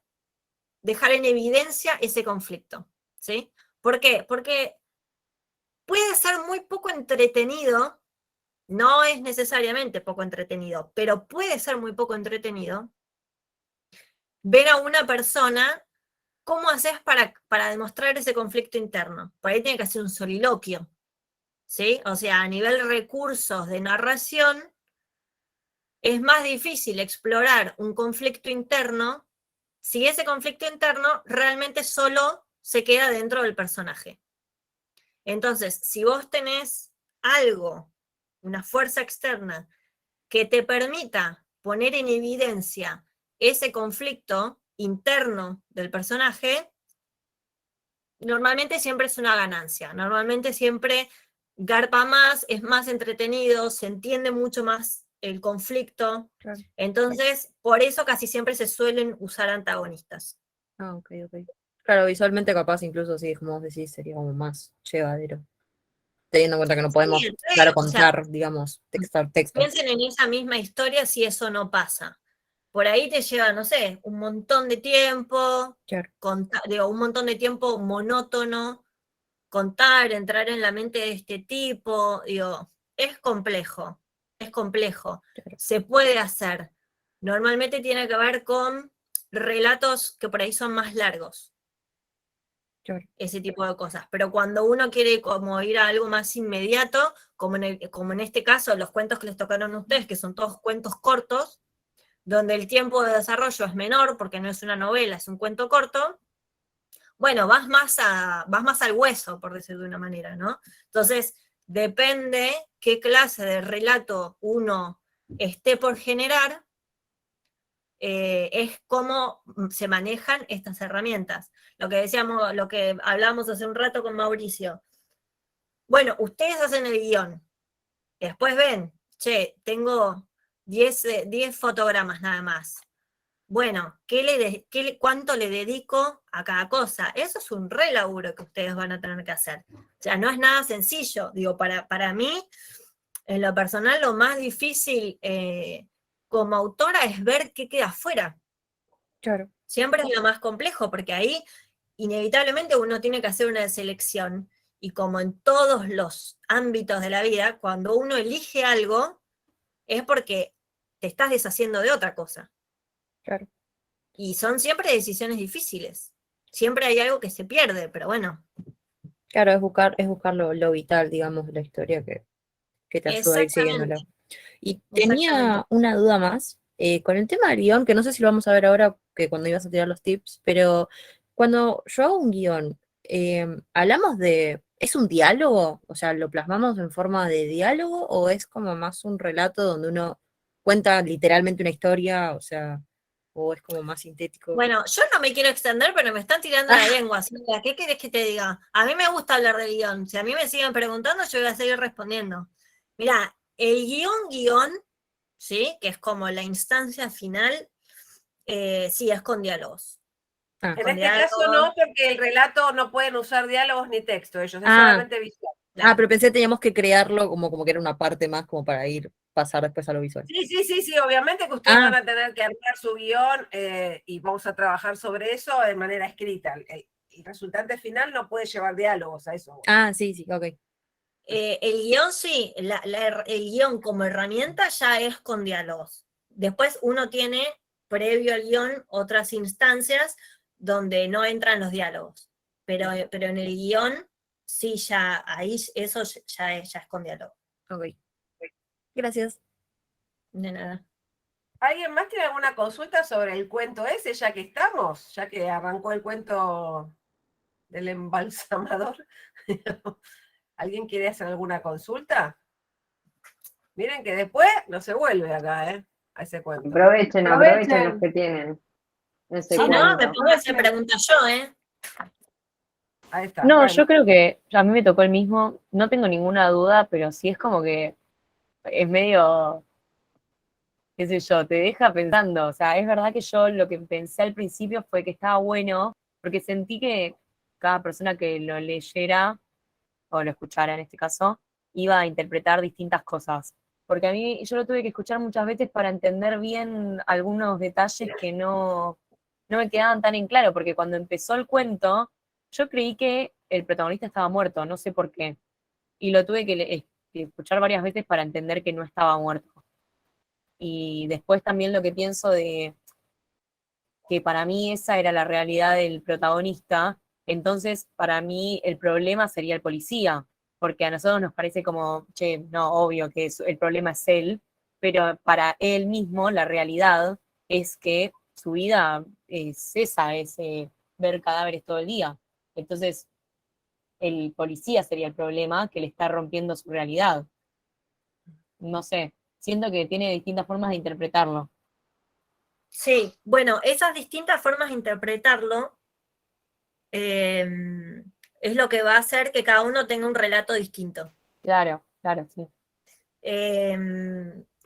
dejar en evidencia ese conflicto, ¿sí? ¿Por qué? Porque puede ser muy poco entretenido, no es necesariamente poco entretenido, pero puede ser muy poco entretenido ver a una persona cómo haces para demostrar ese conflicto interno. Por ahí tiene que hacer un soliloquio, ¿sí? O sea, a nivel recursos de narración, es más difícil explorar un conflicto interno si ese conflicto interno realmente solo se queda dentro del personaje. Entonces, si vos tenés algo, una fuerza externa, que te permita poner en evidencia ese conflicto interno del personaje, normalmente siempre es una ganancia. Normalmente siempre garpa más, es más entretenido, se entiende mucho más el conflicto. Claro. Entonces, por eso casi siempre se suelen usar antagonistas. Ah, ok. Claro, visualmente capaz incluso sí, como vos decís, sería como más llevadero. Teniendo en cuenta que no podemos, Sí, claro, o sea, contar, digamos, texto. piensen en esa misma historia si eso no pasa. Por ahí te lleva, no sé, un montón de tiempo, Claro. un montón de tiempo monótono, contar, entrar en la mente de este tipo, digo, es complejo. Claro. Se puede hacer. Normalmente tiene que ver con relatos que por ahí son más largos, Claro. ese tipo de cosas. Pero cuando uno quiere como ir a algo más inmediato, como en este caso, los cuentos que les tocaron a ustedes, que son todos cuentos cortos, donde el tiempo de desarrollo es menor, porque no es una novela, es un cuento corto, bueno, vas más al hueso, por decirlo de una manera, ¿no? Entonces, depende qué clase de relato uno esté por generar, es cómo se manejan estas herramientas. Lo que decíamos, lo que hablamos hace un rato con Mauricio. Bueno, ustedes hacen el guión, después ven, che, tengo 10 fotogramas nada más. Bueno, ¿cuánto le dedico a cada cosa? Eso es un re laburo que ustedes van a tener que hacer. O sea, no es nada sencillo. Digo, para mí, en lo personal, lo más difícil como autora es ver qué queda afuera. Claro. Siempre es lo más complejo, porque ahí inevitablemente uno tiene que hacer una selección. Y como en todos los ámbitos de la vida, cuando uno elige algo, es porque te estás deshaciendo de otra cosa. Claro. Y son siempre decisiones difíciles. Siempre hay algo que se pierde, pero bueno. Claro, es buscar lo vital, digamos, de la historia que te ayuda a ir siguiéndola. Exactamente. Y Exactamente. tenía una duda más con el tema del guión, que no sé si lo vamos a ver ahora, que cuando ibas a tirar los tips, pero cuando yo hago un guión, hablamos de, ¿es un diálogo? O sea, ¿lo plasmamos en forma de diálogo o es como más un relato donde uno cuenta literalmente una historia, o sea, o es como más sintético? Bueno, yo no me quiero extender, pero me están tirando la lengua. Así que, ¿qué querés que te diga? A mí me gusta hablar del guión. Si a mí me siguen preguntando, yo voy a seguir respondiendo. Mirá, el guión, ¿sí? Que es como la instancia final, sí, es con diálogos. Ah, En Con este caso no, diálogos, porque el relato no pueden usar diálogos ni texto, ellos es Ah. solamente visual. claro. pero pensé que teníamos que crearlo como que era una parte más como para pasar después a lo visual. Sí, obviamente que ustedes Ah. van a tener que armar su guión y vamos a trabajar sobre eso de manera escrita. El resultante final no puede llevar diálogos a eso. Ah, sí, ok. El guión sí, el guión como herramienta ya es con diálogos. Después uno tiene, previo al guión, otras instancias donde no entran los diálogos. Pero en el guión, sí, ya, ahí eso ya es con diálogo. Ok. Gracias. De nada. ¿Alguien más tiene alguna consulta sobre el cuento ese, ya que estamos? Ya que arrancó el cuento del embalsamador. ¿Alguien quiere hacer alguna consulta? Miren que después no se vuelve acá, a ese cuento. Aprovechen los que tienen. Ese Si no, cuento. me pongo a hacer preguntas yo, Ahí está. No, bueno. yo creo que a mí me tocó el mismo, no tengo ninguna duda, pero sí es como que es medio, qué sé yo, te deja pensando. O sea, es verdad que yo lo que pensé al principio fue que estaba bueno, porque sentí que cada persona que lo leyera, o lo escuchara en este caso, iba a interpretar distintas cosas. Porque a mí, yo lo tuve que escuchar muchas veces para entender bien algunos detalles que no me quedaban tan en claro, porque cuando empezó el cuento, yo creí que el protagonista estaba muerto, no sé por qué. Y lo tuve que escuchar varias veces para entender que no estaba muerto. Y después también lo que pienso de que para mí esa era la realidad del protagonista, entonces para mí el problema sería el policía, porque a nosotros nos parece como, che, no, obvio que el problema es él, pero para él mismo la realidad es que su vida es esa, es ver cadáveres todo el día. Entonces el policía sería el problema que le está rompiendo su realidad. No sé, siento que tiene distintas formas de interpretarlo. Sí, bueno, esas distintas formas de interpretarlo es lo que va a hacer que cada uno tenga un relato distinto. Claro, claro, sí.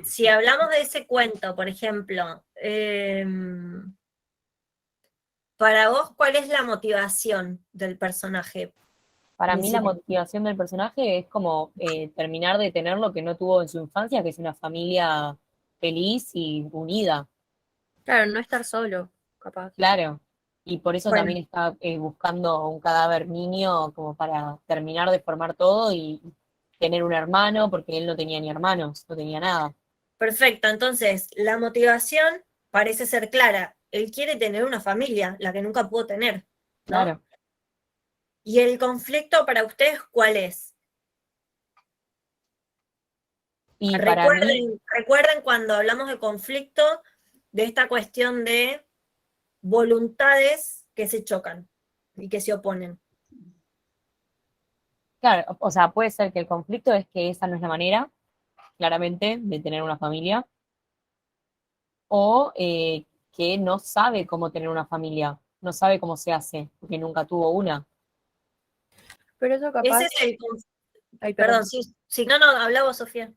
Si hablamos de ese cuento, por ejemplo, para vos, ¿cuál es la motivación del personaje? Para mí la motivación del personaje es como terminar de tener lo que no tuvo en su infancia, que es una familia feliz y unida. Claro, no estar solo, capaz. Claro. Y por eso Bueno. también está buscando un cadáver niño como para terminar de formar todo y tener un hermano, porque él no tenía ni hermanos, no tenía nada. Perfecto, entonces la motivación parece ser clara. Él quiere tener una familia, la que nunca pudo tener, ¿no? Claro. ¿Y el conflicto para ustedes cuál es? Y para mí, Recuerden cuando hablamos de conflicto, de esta cuestión de voluntades que se chocan y que se oponen. claro, o sea, puede ser que el conflicto es que esa no es la manera, claramente, de tener una familia, o que no sabe cómo tener una familia, no sabe cómo se hace, porque nunca tuvo una. Pero eso capaz. Ese es el Ay, perdón, sí, no, hablaba Sofía.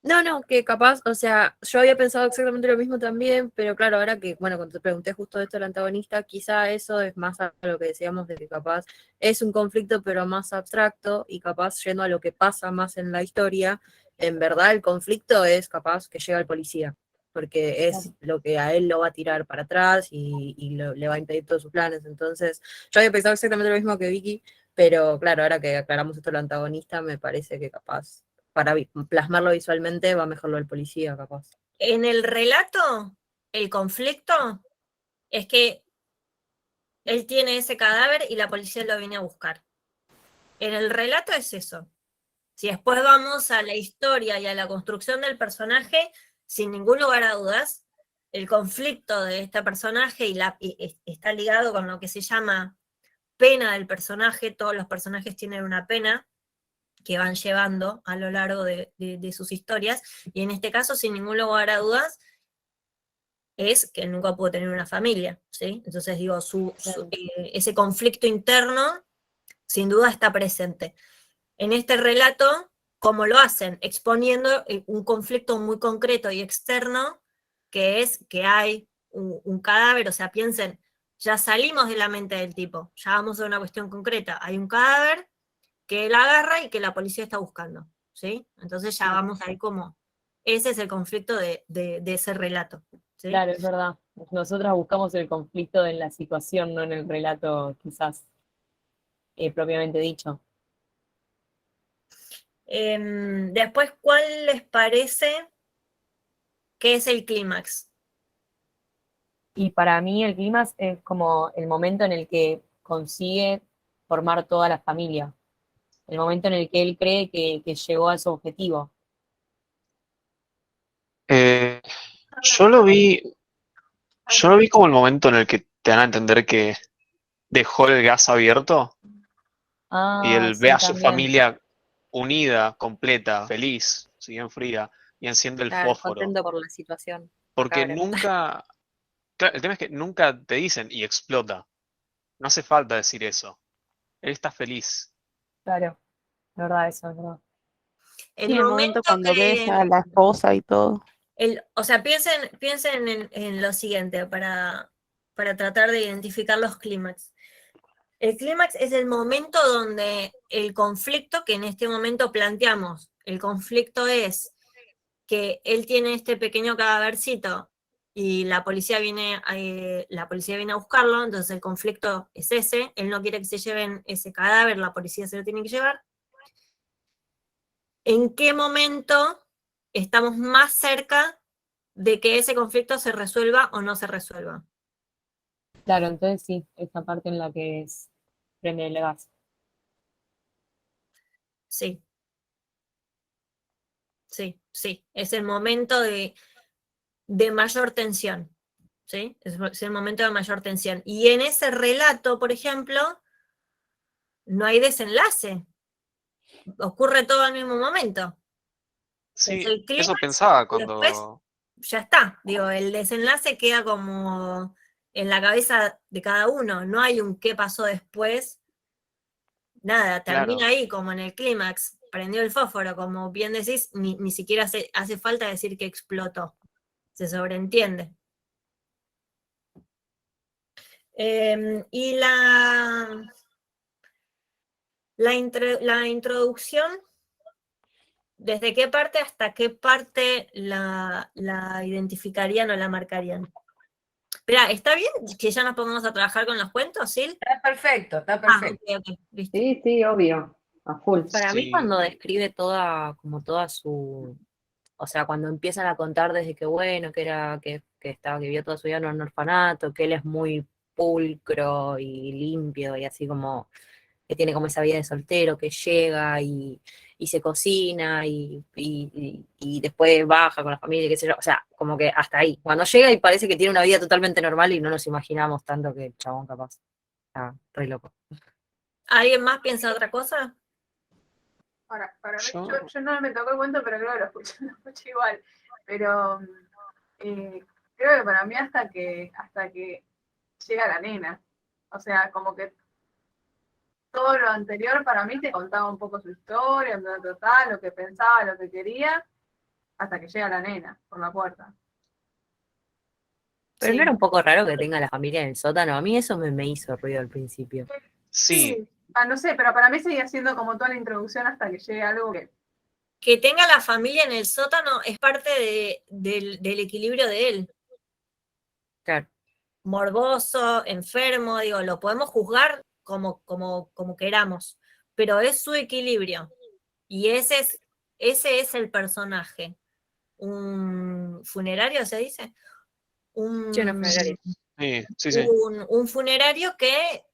No, que capaz, o sea, yo había pensado exactamente lo mismo también, pero claro, ahora que, bueno, cuando te pregunté justo esto del antagonista, quizá eso es más a lo que decíamos de que capaz es un conflicto pero más abstracto y capaz yendo a lo que pasa más en la historia, en verdad el conflicto es capaz que llega el policía, porque es lo que a él lo va a tirar para atrás y le va a impedir todos sus planes. Entonces, yo había pensado exactamente lo mismo que Vicky, pero claro, ahora que aclaramos esto del antagonista, me parece que capaz para plasmarlo visualmente va mejor lo del policía, capaz. En el relato, el conflicto es que él tiene ese cadáver y la policía lo viene a buscar. En el relato es eso. Si después vamos a la historia y a la construcción del personaje, sin ningún lugar a dudas, el conflicto de este personaje está ligado con lo que se llama pena del personaje. Todos los personajes tienen una pena que van llevando a lo largo de sus historias, y en este caso, sin ningún lugar a dudas, es que nunca pudo tener una familia, ¿sí? Entonces digo, ese conflicto interno sin duda está presente. En este relato, ¿cómo lo hacen? Exponiendo un conflicto muy concreto y externo, que es que hay un cadáver, o sea, piensen, ya salimos de la mente del tipo, ya vamos a una cuestión concreta, hay un cadáver que él agarra y que la policía está buscando, ¿sí? Entonces ya vamos ahí como, ese es el conflicto de ese relato, ¿sí? Claro, es verdad. Nosotras buscamos el conflicto en la situación, no en el relato, quizás propiamente dicho. Después, ¿cuál les parece ¿Qué es el clímax? Y para mí el clímax es como el momento en el que consigue formar toda la familia, el momento en el que él cree que llegó a su objetivo. Eh, yo lo vi, yo lo vi como el momento en el que te dan a entender que dejó el gas abierto y Ah, él ve sí, a su también. familia unida, completa, feliz, si bien fría, y enciende el Claro, fósforo. contento por la situación Porque macabra. nunca, claro, el tema es que nunca te dicen y explota. No hace falta decir eso. Él está feliz. Claro, es verdad, eso es verdad. El Sí, el momento momento cuando ves que, a la esposa y todo. o sea, piensen en lo siguiente para tratar de identificar los clímax. El clímax es el momento donde el conflicto que en este momento planteamos, el conflicto es que él tiene este pequeño cadávercito y la policía viene a buscarlo, entonces el conflicto es ese, él no quiere que se lleven ese cadáver, la policía se lo tiene que llevar. ¿En qué momento estamos más cerca de que ese conflicto se resuelva o no se resuelva? Claro, entonces sí, esta parte en la que prende el gas. Sí, sí, es el momento de mayor tensión, ¿sí? Es el momento de mayor tensión. Y en ese relato, por ejemplo, no hay desenlace, ocurre todo al mismo momento. Es Sí, el eso clímax pensaba y después cuando... ya está. Digo, el desenlace queda como en la cabeza de cada uno. No hay un qué pasó después. Nada, termina Claro, ahí, como en el clímax. Prendió el fósforo, como bien decís, ni siquiera hace falta decir que explotó. Se sobreentiende. Y la introducción, ¿desde qué parte hasta qué parte la identificarían o la marcarían? Espera, ¿está bien que ya nos pongamos a trabajar con los cuentos, Sil? Está perfecto, está Ah, perfecto. ok, listo. Sí, sí, obvio, a full. Para mí sí, cuando describe toda su, o sea, cuando empiezan a contar desde que bueno, que vivió toda su vida en un orfanato, que él es muy pulcro y limpio y así como que tiene como esa vida de soltero, que llega y se cocina y después baja con la familia, qué sé yo, o sea, como que hasta ahí. Cuando llega y parece que tiene una vida totalmente normal y no nos imaginamos tanto que el chabón capaz está re loco. ¿Alguien más piensa otra cosa? Para mí, yo... yo no me tocó el cuento, pero creo que lo escuché igual. Pero creo que para mí hasta que llega la nena. O sea, como que todo lo anterior para mí te contaba un poco su historia, lo que pensaba, lo que quería, hasta que llega la nena por la puerta. Pero no Sí. era un poco raro que tenga la familia en el sótano. A mí eso me hizo ruido al principio. Sí, No sé, pero para mí seguía siendo como toda la introducción hasta que llegue algo que... Que tenga la familia en el sótano es parte del equilibrio de él. Claro. Morboso, enfermo, digo, lo podemos juzgar como queramos, pero es su equilibrio. Y ese es el personaje. Un funerario, ¿se dice? Sí, una funeraria. sí. Un funerario que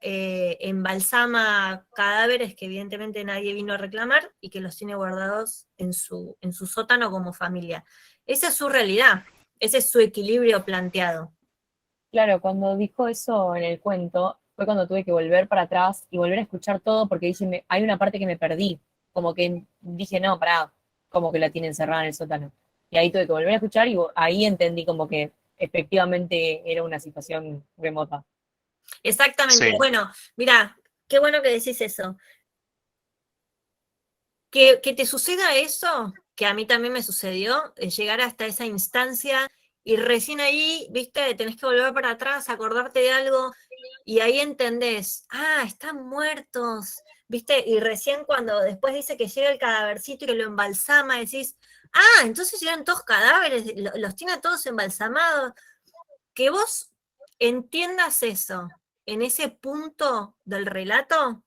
embalsama cadáveres que evidentemente nadie vino a reclamar y que los tiene guardados en su sótano como familia. Esa es su realidad, ese es su equilibrio planteado. Claro, cuando dijo eso en el cuento, fue cuando tuve que volver para atrás y volver a escuchar todo porque dije, hay una parte que me perdí, como que dije, no, pará, como que la tiene encerrada en el sótano. Y ahí tuve que volver a escuchar y ahí entendí como que efectivamente era una situación remota. Exactamente. Sí. Bueno, mira, qué bueno que decís eso. Que te suceda eso, que a mí también me sucedió, llegar hasta esa instancia y recién ahí, viste, tenés que volver para atrás, acordarte de algo y ahí entendés, están muertos, viste, y recién cuando después dice que llega el cadavercito y que lo embalsama, decís, entonces eran todos cadáveres, los tiene a todos embalsamados. Que vos entiendas eso en ese punto del relato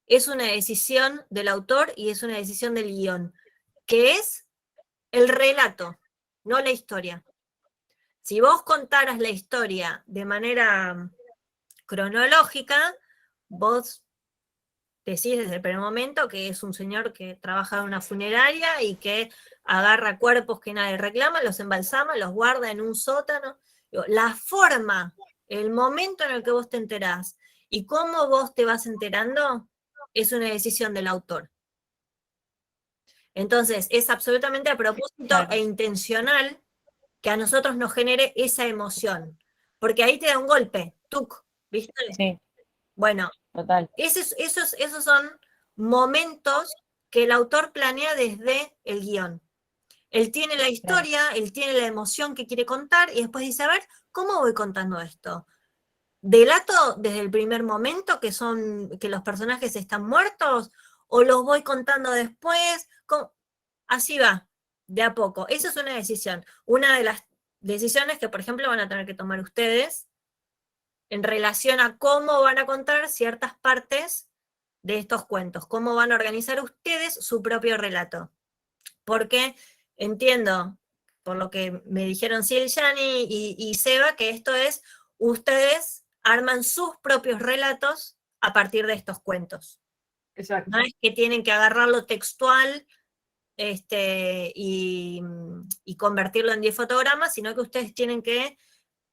es una decisión del autor y es una decisión del guión, que es el relato. no la historia. Si vos contaras la historia de manera cronológica, vos decís desde el primer momento que es un señor que trabaja en una funeraria y que agarra cuerpos que nadie reclama, los embalsama, los guarda en un sótano. La forma, el momento en el que vos te enterás y cómo vos te vas enterando es una decisión del autor. Entonces, es absolutamente a propósito Claro. e intencional que a nosotros nos genere esa emoción. Porque ahí te da un golpe, tuc, ¿viste? Sí, Bueno, total. esos son momentos que el autor planea desde el guión. Él tiene la historia, él tiene la emoción que quiere contar y después dice, a ver, ¿cómo voy contando esto? ¿Delato desde el primer momento que los personajes están muertos? ¿O los voy contando después? Así va, de a poco. Eso es una decisión. Una de las decisiones que, por ejemplo, van a tener que tomar ustedes en relación a cómo van a contar ciertas partes de estos cuentos, cómo van a organizar ustedes su propio relato. Porque entiendo, por lo que me dijeron Ciel-Yani y Seba, que esto es, ustedes arman sus propios relatos a partir de estos cuentos. Exacto. No es que tienen que agarrarlo textual y convertirlo en 10 fotogramas, sino que ustedes tienen que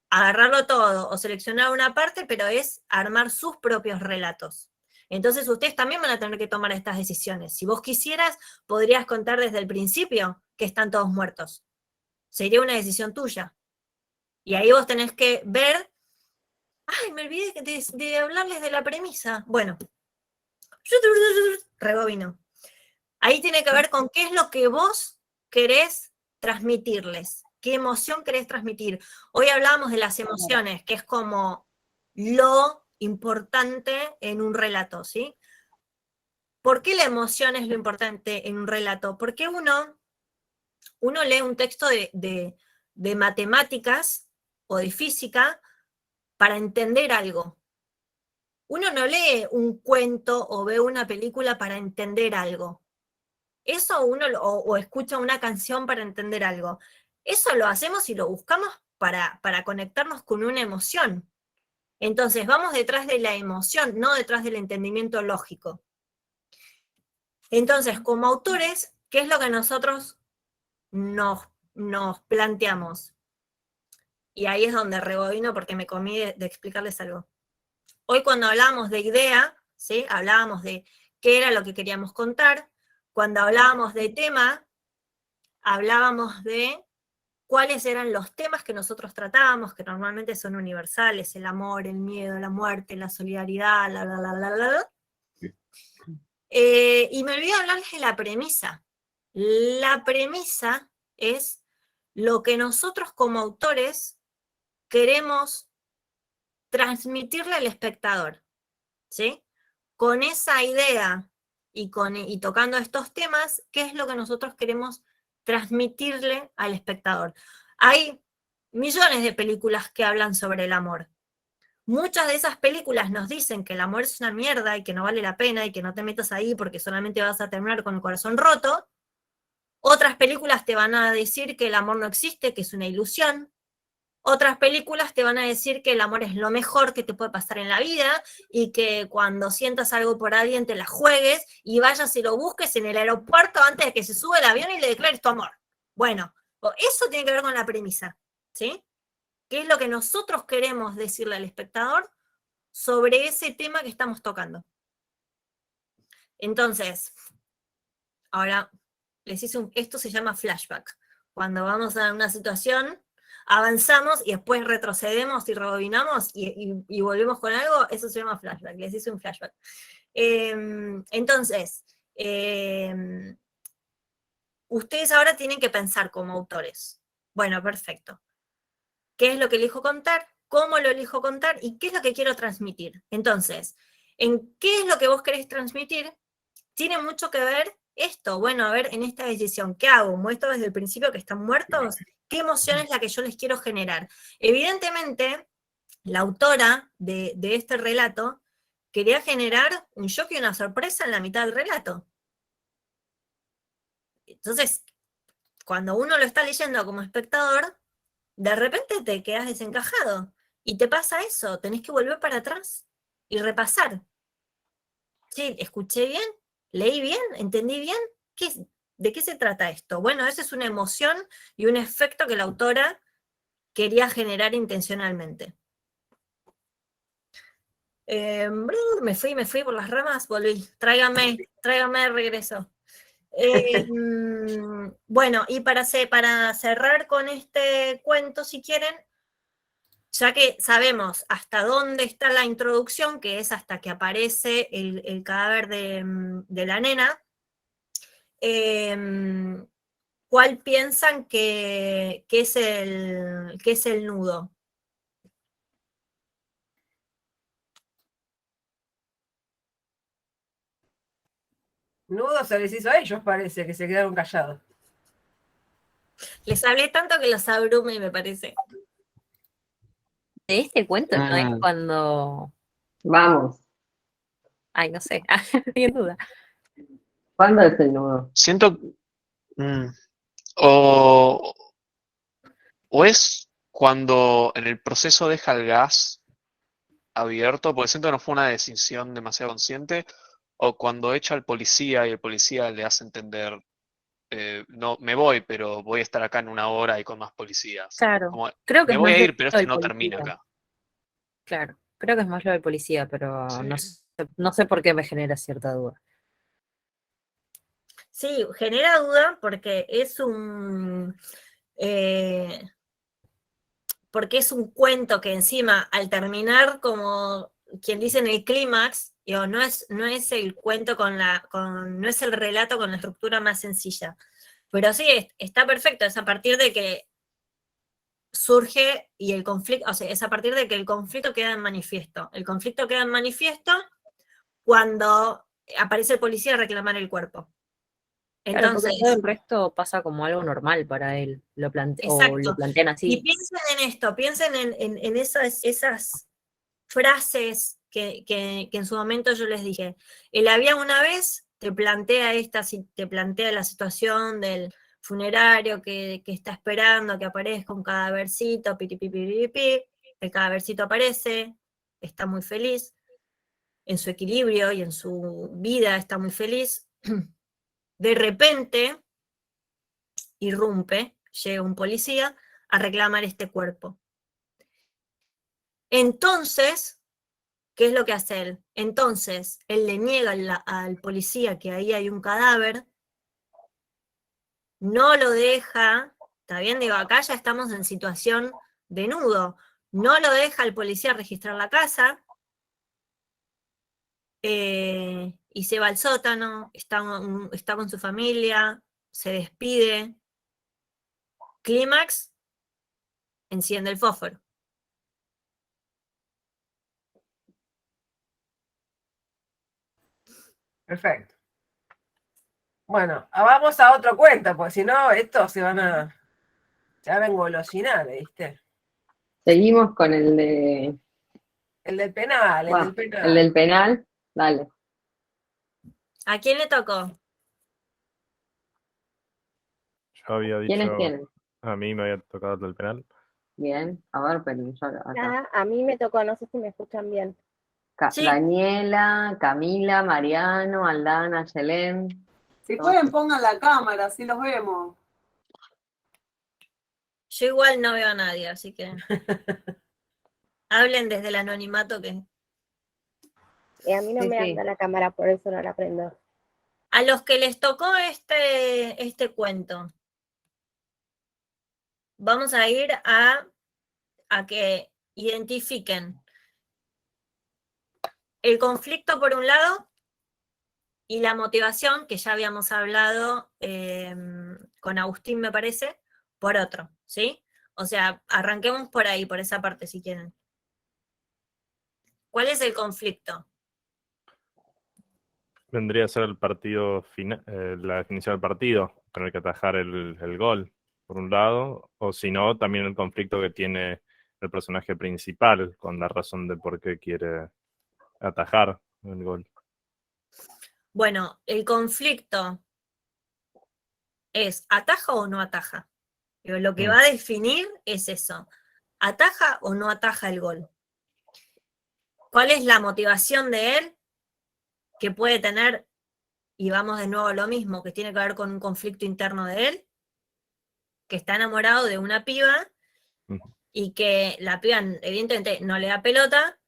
agarrarlo todo o seleccionar una parte, pero es armar sus propios relatos. Entonces ustedes también van a tener que tomar estas decisiones. Si vos quisieras, podrías contar desde el principio que están todos muertos. Sería una decisión tuya. Y ahí vos tenés que ver, ay, me olvidé de hablarles de la premisa. Bueno, rebobino. Ahí tiene que ver con qué es lo que vos querés transmitirles, qué emoción querés transmitir. Hoy hablábamos de las emociones, que es como lo importante en un relato, ¿sí? ¿Por qué la emoción es lo importante en un relato? Porque uno lee un texto de matemáticas o de física para entender algo. Uno no lee un cuento o ve una película para entender algo. Eso o escucha una canción para entender algo. Eso lo hacemos y lo buscamos para conectarnos con una emoción. Entonces, vamos detrás de la emoción, no detrás del entendimiento lógico. Entonces, como autores, ¿qué es lo que nosotros nos planteamos? Y ahí es donde rebobino porque me comí de explicarles algo. Hoy cuando hablábamos de idea, ¿sí? Hablábamos de qué era lo que queríamos contar. Cuando hablábamos de tema, hablábamos de cuáles eran los temas que nosotros tratábamos, que normalmente son universales: el amor, el miedo, la muerte, la solidaridad, y me olvidé hablarles de la premisa. La premisa es lo que nosotros como autores queremos transmitirle al espectador, ¿sí? Con esa idea y tocando estos temas, ¿qué es lo que nosotros queremos transmitirle al espectador? Hay millones de películas que hablan sobre el amor. Muchas de esas películas nos dicen que el amor es una mierda y que no vale la pena y que no te metas ahí porque solamente vas a terminar con el corazón roto. Otras películas te van a decir que el amor no existe, que es una ilusión. Otras películas te van a decir que el amor es lo mejor que te puede pasar en la vida y que cuando sientas algo por alguien te la juegues y vayas y lo busques en el aeropuerto antes de que se sube el avión y le declares tu amor. Bueno, eso tiene que ver con la premisa, ¿sí? ¿Qué es lo que nosotros queremos decirle al espectador sobre ese tema que estamos tocando? Entonces, ahora les hice esto se llama flashback. Cuando vamos a una situación, avanzamos y después retrocedemos y rebobinamos y volvemos con algo, eso se llama flashback. Les hice un flashback. Entonces, ustedes ahora tienen que pensar como autores. Bueno, perfecto. ¿Qué es lo que elijo contar? ¿Cómo lo elijo contar? ¿Y qué es lo que quiero transmitir? Entonces, ¿en qué es lo que vos querés transmitir? Tiene mucho que ver esto. Bueno, a ver, en esta decisión, ¿qué hago? ¿Muestro desde el principio que están muertos? ¿Qué emoción es la que yo les quiero generar? Evidentemente, la autora de este relato quería generar un shock y una sorpresa en la mitad del relato. Entonces, cuando uno lo está leyendo como espectador, de repente te quedas desencajado y te pasa eso, tenés que volver para atrás y repasar. Sí, escuché bien, leí bien, entendí bien, ¿de qué se trata esto? Bueno, esa es una emoción y un efecto que la autora quería generar intencionalmente. Me fui por las ramas, volví. Tráigame de regreso. Bueno, y para cerrar con este cuento, si quieren, ya que sabemos hasta dónde está la introducción, que es hasta que aparece el cadáver de la nena, ¿cuál piensan que es el nudo? Nudo se les hizo a ellos, parece, que se quedaron callados. Les hablé tanto que los abrume, me parece. De este cuento no es cuando. Vamos. Ay, no sé, estoy en duda. ¿Cuándo es el nudo? Siento. O, o es cuando en el proceso deja el gas abierto, porque siento que no fue una decisión demasiado consciente, o cuando echa al policía y el policía le hace entender, no, me voy, pero voy a estar acá en 1 hora y con más policías. Claro, Como, creo que me es voy más a lo ir, pero esto del no termina policía. acá. Claro, creo que es más lo del policía, pero Sí. no sé por qué me genera cierta duda. Sí, genera duda porque porque es un cuento que encima, al terminar, como quien dice en el clímax, no es el cuento no es el relato con la estructura más sencilla. Pero sí, está perfecto, es a partir de que surge y el conflicto, o sea, es a partir de que el conflicto queda en manifiesto. El conflicto queda en manifiesto cuando aparece el policía a reclamar el cuerpo. Claro, porque Entonces, todo el resto pasa como algo normal para él, o lo exacto. plantean Y así. piensen en esto, piensen en esas frases que en su momento yo les dije. El había una vez te plantea la situación del funerario que está esperando que aparezca un cadavercito, piripipipipi, el cadavercito aparece, está muy feliz, en su equilibrio y en su vida está muy feliz. De repente irrumpe, llega un policía a reclamar este cuerpo. Entonces, ¿qué es lo que hace él? Entonces, él le niega al policía que ahí hay un cadáver, no lo deja, está bien, digo, acá ya estamos en situación de nudo, no lo deja al policía registrar la casa, y se va al sótano, está con su familia, se despide. Clímax, enciende el fósforo. Perfecto. Bueno, vamos a otro cuento, porque si no, estos se van a engolosinar, ¿viste? Seguimos con el de. El del penal, el del penal. El del penal, dale. ¿A quién le tocó? Yo había ¿Quiénes dicho, tienen? a mí me había tocado el del penal. Bien, a ver, pero yo acá. A mí me tocó, no sé si me escuchan bien. Sí. Daniela, Camila, Mariano, Aldana, Yelén. Si pueden, pongan la cámara, así los vemos. Yo igual no veo a nadie, así que hablen desde el anonimato que... A mí no me anda la cámara, por eso no la prendo. A los que les tocó este cuento, vamos a ir a que identifiquen el conflicto por un lado y la motivación, que ya habíamos hablado con Agustín, me parece, por otro, ¿sí? O sea, arranquemos por ahí, por esa parte, si quieren. ¿Cuál es el conflicto? Vendría a ser el partido final, la definición del partido, tener que atajar el gol, por un lado, o si no, también el conflicto que tiene el personaje principal con la razón de por qué quiere atajar el gol. Bueno, el conflicto es, ¿ataja o no ataja? Pero lo que va a definir es eso, ¿ataja o no ataja el gol? ¿Cuál es la motivación de él que puede tener, y vamos de nuevo a lo mismo, que tiene que ver con un conflicto interno de él, que está enamorado de una piba y que la piba evidentemente no le da pelota,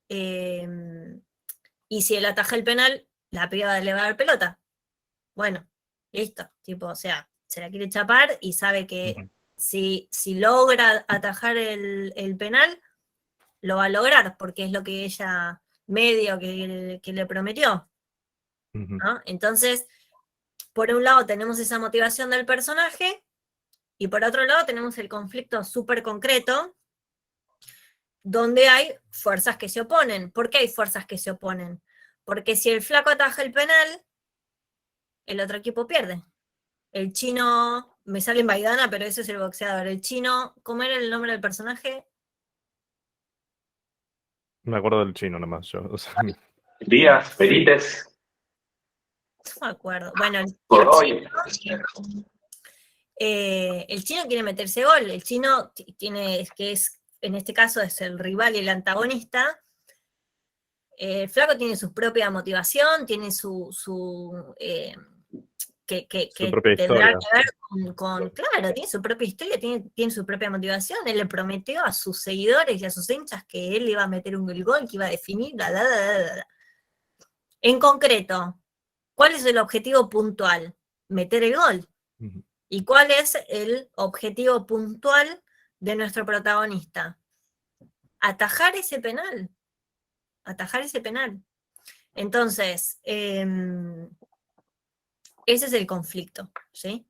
y si él ataja el penal, la piba le va a dar pelota. Bueno, listo, tipo, o sea, se la quiere chapar y sabe que si logra atajar el penal, lo va a lograr, porque es lo que ella medio que le prometió, ¿no? Entonces, por un lado tenemos esa motivación del personaje, y por otro lado tenemos el conflicto súper concreto, donde hay fuerzas que se oponen. ¿Por qué hay fuerzas que se oponen? Porque si el flaco ataja el penal, el otro equipo pierde. El chino, me sale en Maidana, pero ese es el boxeador. El chino, ¿cómo era el nombre del personaje? Me acuerdo del chino nomás yo. O sea, Díaz, Benítez, No me acuerdo. Bueno, Godoy. el chino quiere meterse gol. El chino tiene, que es, en este caso es el rival y el antagonista. El flaco tiene su propia motivación, tiene que propia tendrá historia. que ver claro, tiene su propia historia, tiene su propia motivación. Él le prometió a sus seguidores y a sus hinchas que él iba a meter un gol, que iba a definir, bla, bla, bla, bla, bla. En concreto, ¿cuál es el objetivo puntual? Meter el gol. ¿Y cuál es el objetivo puntual de nuestro protagonista? Atajar ese penal. Atajar ese penal. Entonces, ese es el conflicto, ¿sí?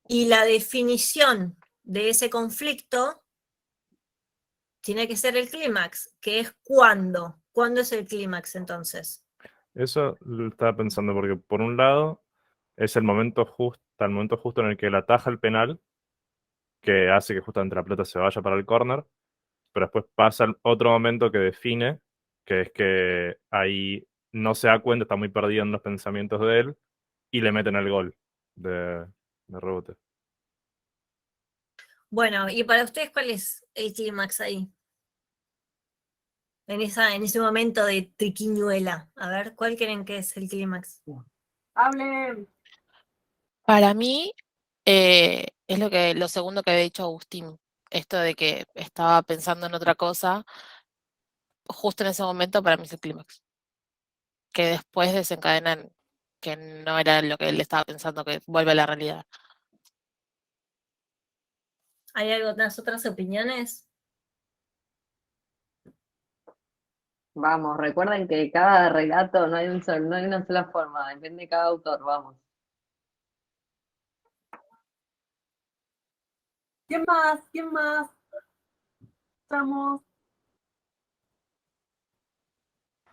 Y la definición de ese conflicto tiene que ser el clímax, que es cuándo. ¿Cuándo es el clímax entonces? eso lo estaba pensando, porque por un lado es el momento justo en el que él ataja el penal, que hace que justamente la pelota se vaya para el córner, pero después pasa otro momento que define, que es que ahí no se da cuenta, está muy perdido en los pensamientos de él, y le meten el gol de rebote. Bueno, y para ustedes, ¿cuál es el clímax ahí? En ese momento de triquiñuela. A ver, ¿cuál creen que es el clímax? Hablen. Para mí, es lo segundo que había dicho Agustín, esto de que estaba pensando en otra cosa, justo en ese momento para mí es el clímax, que después desencadenan que no era lo que él estaba pensando, que vuelve a la realidad. ¿Hay algunas otras opiniones? Vamos, recuerden que cada relato no hay no hay una sola forma, depende de cada autor, vamos. ¿Quién más? ¿Quién más? Estamos.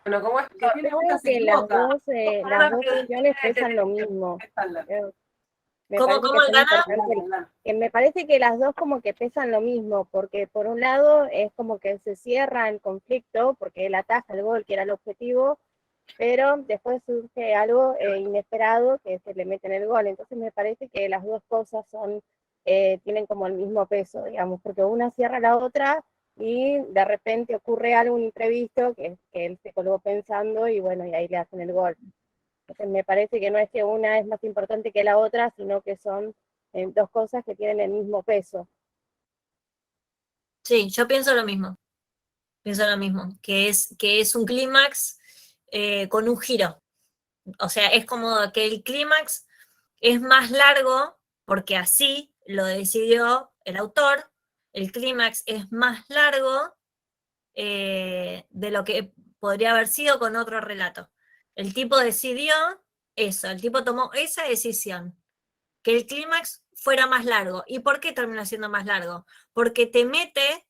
Bueno, ¿cómo es que Yo creo que las dos opciones pesan lo mismo. Me parece que las dos como que pesan lo mismo, porque por un lado es como que se cierra el conflicto, porque él ataja el gol, que era el objetivo, pero después surge algo inesperado, que se le mete en el gol. Entonces me parece que las dos cosas tienen como el mismo peso, digamos, porque una cierra la otra y de repente ocurre algo imprevisto que él se colgó pensando y bueno, y ahí le hacen el gol. Entonces me parece que no es que una es más importante que la otra, sino que son dos cosas que tienen el mismo peso. Sí, yo pienso lo mismo. Pienso lo mismo, que es un clímax con un giro. O sea, es como que el clímax es más largo, porque así lo decidió el autor. El clímax es más largo de lo que podría haber sido con otro relato. El tipo decidió eso, el tipo tomó esa decisión, que el clímax fuera más largo. ¿Y por qué termina siendo más largo? Porque te mete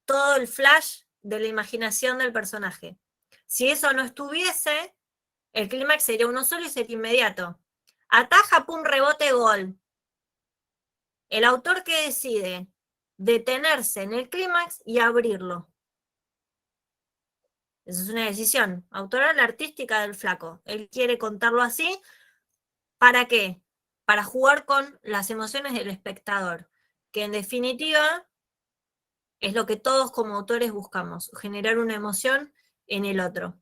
todo el flash de la imaginación del personaje. Si eso no estuviese, el clímax sería uno solo y sería inmediato. Ataja, pum, rebote, gol. El autor que decide detenerse en el clímax y abrirlo. Esa es una decisión autoral artística del flaco. Él quiere contarlo así. ¿Para qué? para jugar con las emociones del espectador, que en definitiva es lo que todos como autores buscamos, generar una emoción en el otro.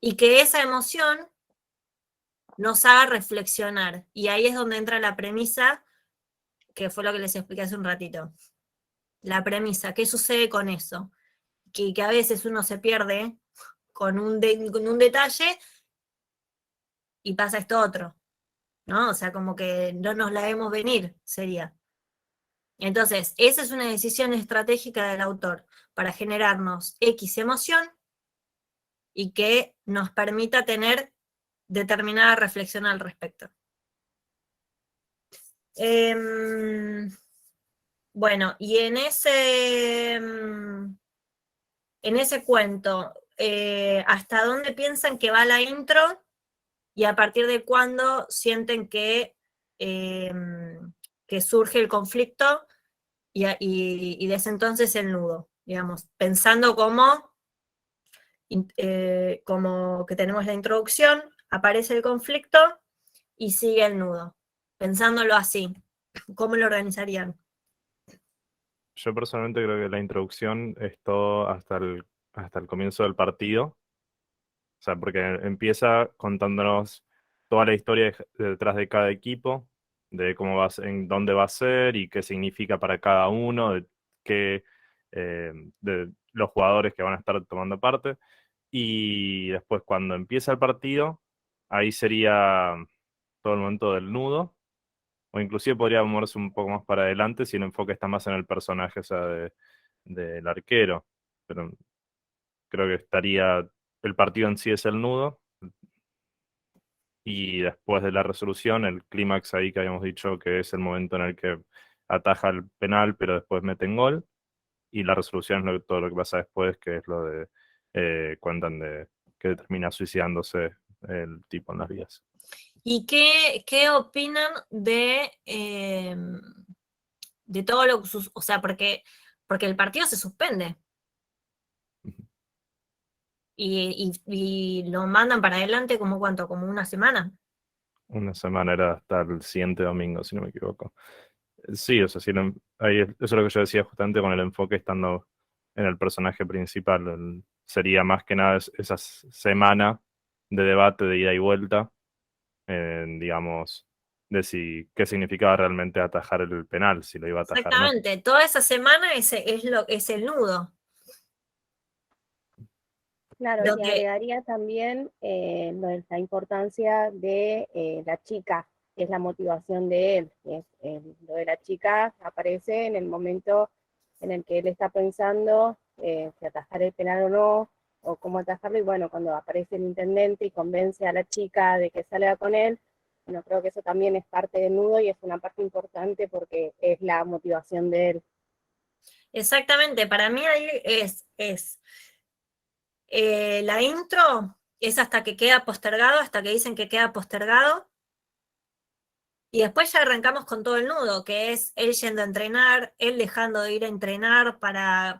Y que esa emoción nos haga reflexionar. Y ahí es donde entra la premisa, que fue lo que les expliqué hace un ratito. La premisa, ¿qué sucede con eso? Que a veces uno se pierde con un detalle y pasa esto otro, ¿no? O sea, como que no nos la vemos venir, sería. Entonces, esa es una decisión estratégica del autor para generarnos X emoción y que nos permita tener determinada reflexión al respecto. Bueno, y en ese cuento, ¿hasta dónde piensan que va la intro? Y a partir de cuándo sienten que surge el conflicto y desde entonces el nudo, digamos, pensando como que tenemos la introducción, aparece el conflicto y sigue el nudo. Pensándolo así, ¿cómo lo organizarían? Yo personalmente creo que la introducción es todo hasta el comienzo del partido. O sea, porque empieza contándonos toda la historia detrás de cada equipo, de cómo va a ser, en dónde va a ser y qué significa para cada uno, de los jugadores que van a estar tomando parte. Y después cuando empieza el partido, ahí sería todo el momento del nudo, o inclusive podría moverse un poco más para adelante si el enfoque está más en el personaje, o sea, del arquero. Pero creo que estaría, el partido en sí es el nudo, y después de la resolución, el clímax ahí que habíamos dicho que es el momento en el que ataja el penal, pero después meten gol, y la resolución es todo lo que pasa después, que es lo de, cuentan de que termina suicidándose el tipo en las vías. ¿Y qué opinan de todo lo que sucede? O sea, porque el partido se suspende. Y lo mandan para adelante como ¿cuánto? Como una semana. Una semana era hasta el siguiente domingo, si no me equivoco. Sí, o sea, sí, ahí eso es lo que yo decía justamente con el enfoque estando en el personaje principal. Sería más que nada esa semana de debate, de ida y vuelta, digamos, de qué significaba realmente atajar el penal, si lo iba a atajar o no. Exactamente, toda esa semana es el nudo. Claro, Lo y que, agregaría también la importancia de la chica, que es la motivación de él. Lo de la chica aparece en el momento en el que él está pensando si atajar el penal o no, o cómo atajarlo, y bueno, cuando aparece el intendente y convence a la chica de que salga con él, bueno, creo que eso también es parte del nudo y es una parte importante porque es la motivación de él. exactamente, para mí ahí es la intro es hasta que queda postergado, hasta que dicen que queda postergado, y después ya arrancamos con todo el nudo, que es él yendo a entrenar, él dejando de ir a entrenar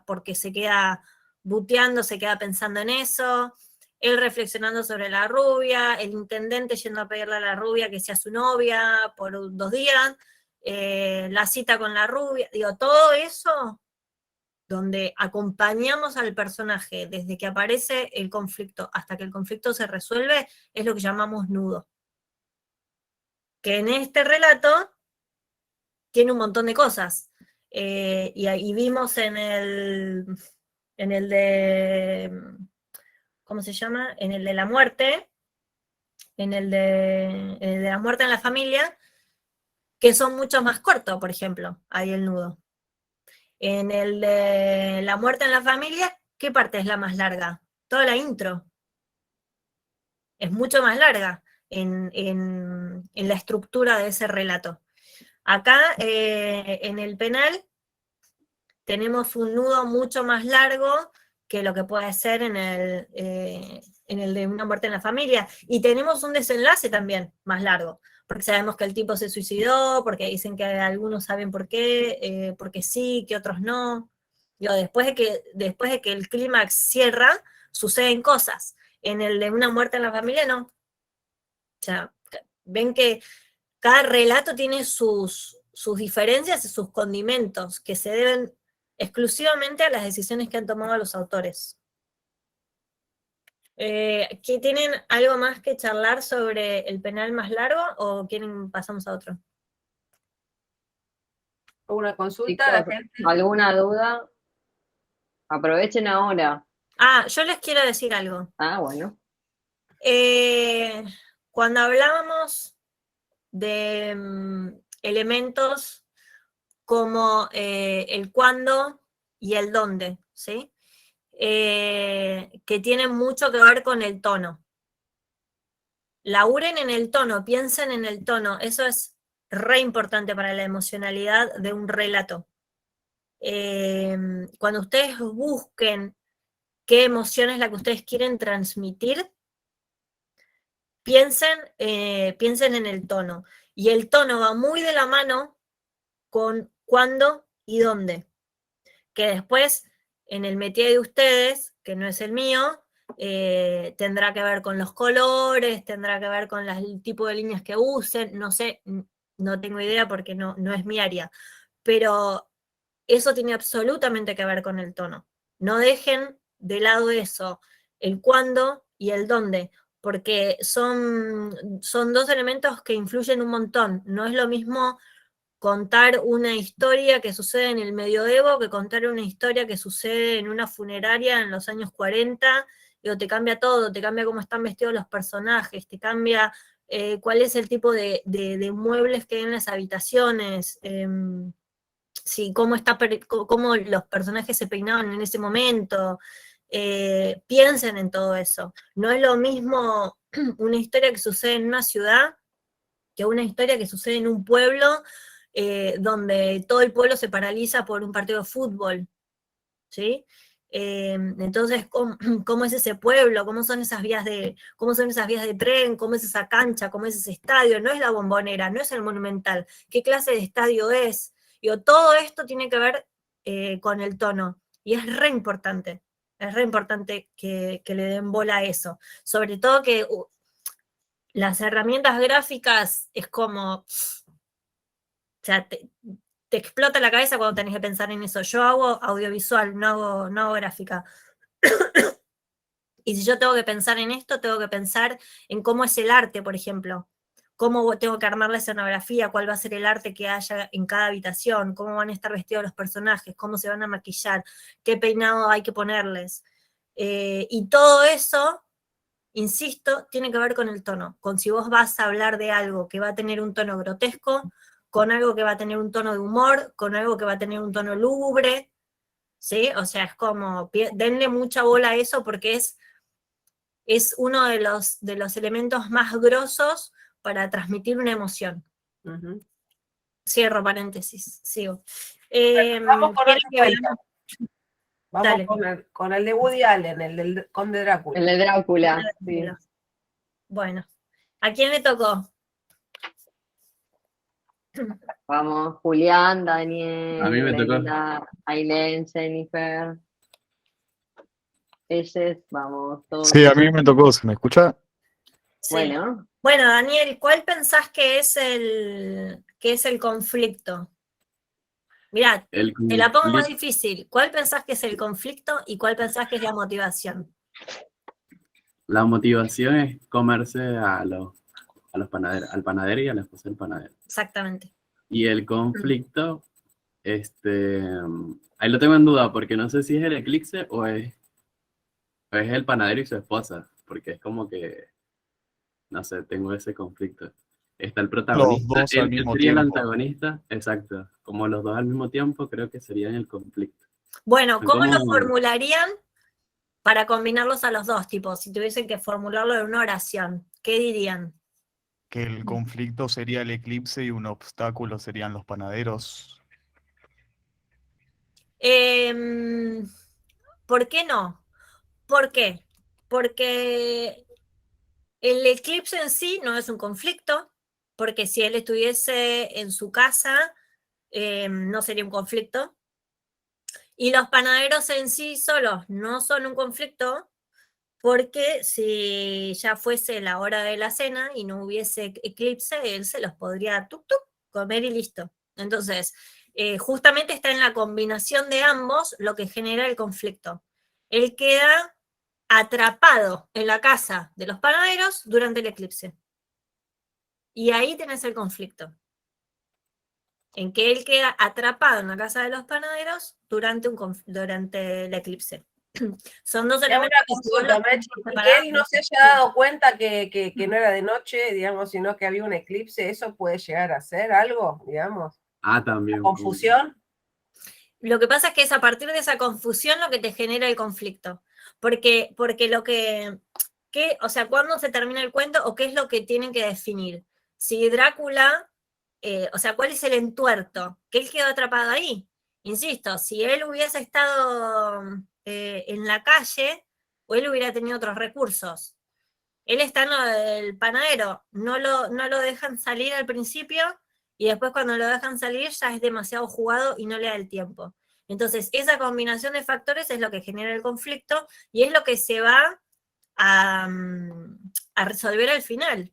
porque se queda buteando, se queda pensando en eso, él reflexionando sobre la rubia, el intendente yendo a pedirle a la rubia que sea su novia por 2 días, la cita con la rubia, digo, todo eso donde acompañamos al personaje desde que aparece el conflicto hasta que el conflicto se resuelve, es lo que llamamos nudo. Que en este relato tiene un montón de cosas. Y vimos en el de, ¿cómo se llama? En el de la muerte, en el de la muerte en la familia, que son mucho más cortos, por ejemplo, ahí el nudo. En el de la muerte en la familia, ¿qué parte es la más larga? Toda la intro. Es mucho más larga en la estructura de ese relato. Acá, en el penal, tenemos un nudo mucho más largo que lo que puede ser en el de una muerte en la familia. Y tenemos un desenlace también más largo, porque sabemos que el tipo se suicidó, porque dicen que algunos saben por qué, porque sí, que otros no. Digo, después de que el clímax cierra, suceden cosas. En el de una muerte en la familia, no. O sea, ven que cada relato tiene sus diferencias y sus condimentos que se deben exclusivamente a las decisiones que han tomado los autores. ¿Que tienen algo más que charlar sobre el penal más largo o quieren pasamos a otro? Una consulta a la Chicos, gente. ¿alguna duda? Aprovechen ahora. Ah, yo les quiero decir algo. Ah, bueno. Cuando hablábamos de elementos como el cuándo y el dónde, ¿sí? Que tienen mucho que ver con el tono. Laburen en el tono, piensen en el tono, eso es re importante para la emocionalidad de un relato. Cuando ustedes busquen qué emoción es la que ustedes quieren transmitir, piensen en el tono. Y el tono va muy de la mano con cuándo y dónde. Que después, en el métier de ustedes, que no es el mío, tendrá que ver con los colores, tendrá que ver con el tipo de líneas que usen, no sé, no tengo idea porque no es mi área. Pero eso tiene absolutamente que ver con el tono. No dejen de lado eso, el cuándo y el dónde, porque son dos elementos que influyen un montón. No es lo mismo contar una historia que sucede en el medioevo que contar una historia que sucede en una funeraria en los años 40, y te cambia todo, te cambia cómo están vestidos los personajes, te cambia cuál es el tipo de muebles que hay en las habitaciones, sí, cómo los personajes se peinaban en ese momento. Piensen en todo eso. No es lo mismo una historia que sucede en una ciudad que una historia que sucede en un pueblo donde todo el pueblo se paraliza por un partido de fútbol, ¿sí? Entonces, ¿cómo es ese pueblo? ¿Cómo son esas vías de tren? ¿Cómo es esa cancha? ¿Cómo es ese estadio? No es la Bombonera, no es el Monumental. ¿Qué clase de estadio es? Todo esto tiene que ver con el tono, y es re importante que le den bola a eso. Sobre todo que las herramientas gráficas es como, o sea, te explota la cabeza cuando tenés que pensar en eso. Yo hago audiovisual, no hago gráfica. Y si yo tengo que pensar en esto, tengo que pensar en cómo es el arte, por ejemplo. Cómo tengo que armar la escenografía, cuál va a ser el arte que haya en cada habitación, cómo van a estar vestidos los personajes, cómo se van a maquillar, qué peinado hay que ponerles. Y todo eso, insisto, tiene que ver con el tono. Con si vos vas a hablar de algo que va a tener un tono grotesco, con algo que va a tener un tono de humor, con algo que va a tener un tono lúgubre, ¿sí? O sea, es como, denle mucha bola a eso porque es uno de los elementos más grosos para transmitir una emoción. Cierro paréntesis, sigo. Vamos con ¿quieren otro que cuento. veamos? Vamos Dale. con el de Woody Allen, el del Conde Drácula. El de Drácula, sí. Bueno, ¿a quién le tocó? Vamos, Julián, Daniel, A mí me tocó. Brenda, Ailén, Jennifer. Ellos, vamos, todos. Sí, a mí me tocó, ¿se me escucha? Sí. Bueno, Bueno, Daniel, ¿cuál pensás que es el conflicto? Mirá, El te la pongo más conflicto- difícil. ¿Cuál pensás que es el conflicto y cuál pensás que es la motivación? La motivación es comerse a los panaderos, al panadero y a la esposa del panadero. Exactamente. Y el conflicto, ahí lo tengo en duda, porque no sé si es el eclipse o es el panadero y su esposa, porque es como que, no sé, tengo ese conflicto. Está el protagonista, dos al él mismo sería el tiempo. antagonista, exacto. Como los dos al mismo tiempo, creo que serían el conflicto. Bueno, Son ¿cómo lo como- formularían para combinarlos a los dos? Tipo, si tuviesen que formularlo en una oración, ¿qué dirían? Que el conflicto sería el eclipse y un obstáculo serían los panaderos. ¿Por qué no? ¿Por qué? Porque el eclipse en sí no es un conflicto, porque si él estuviese en su casa, no sería un conflicto. Y los panaderos en sí solos no son un conflicto, porque si ya fuese la hora de la cena y no hubiese eclipse, él se los podría comer y listo. Entonces, justamente está en la combinación de ambos lo que genera el conflicto. Él queda atrapado en la casa de los panaderos durante el eclipse. Y ahí tenés el conflicto. En que él queda atrapado en la casa de los panaderos durante el eclipse. Son dos Es una elementos que consulta, Mechi, y que él no se haya dado cuenta que no era de noche, digamos, sino que había un eclipse, ¿eso puede llegar a ser algo, digamos? También. ¿Confusión? Lo que pasa es que es a partir de esa confusión lo que te genera el conflicto. Porque lo o sea, ¿cuándo se termina el cuento o qué es lo que tienen que definir? Si Drácula, o sea, ¿cuál es el entuerto? Que él quedó atrapado ahí. Insisto, si él hubiese estado en la calle, o él hubiera tenido otros recursos. Él está en lo del panadero, no lo dejan salir al principio, y después cuando lo dejan salir ya es demasiado jugado y no le da el tiempo. Entonces, esa combinación de factores es lo que genera el conflicto, y es lo que se va a resolver al final.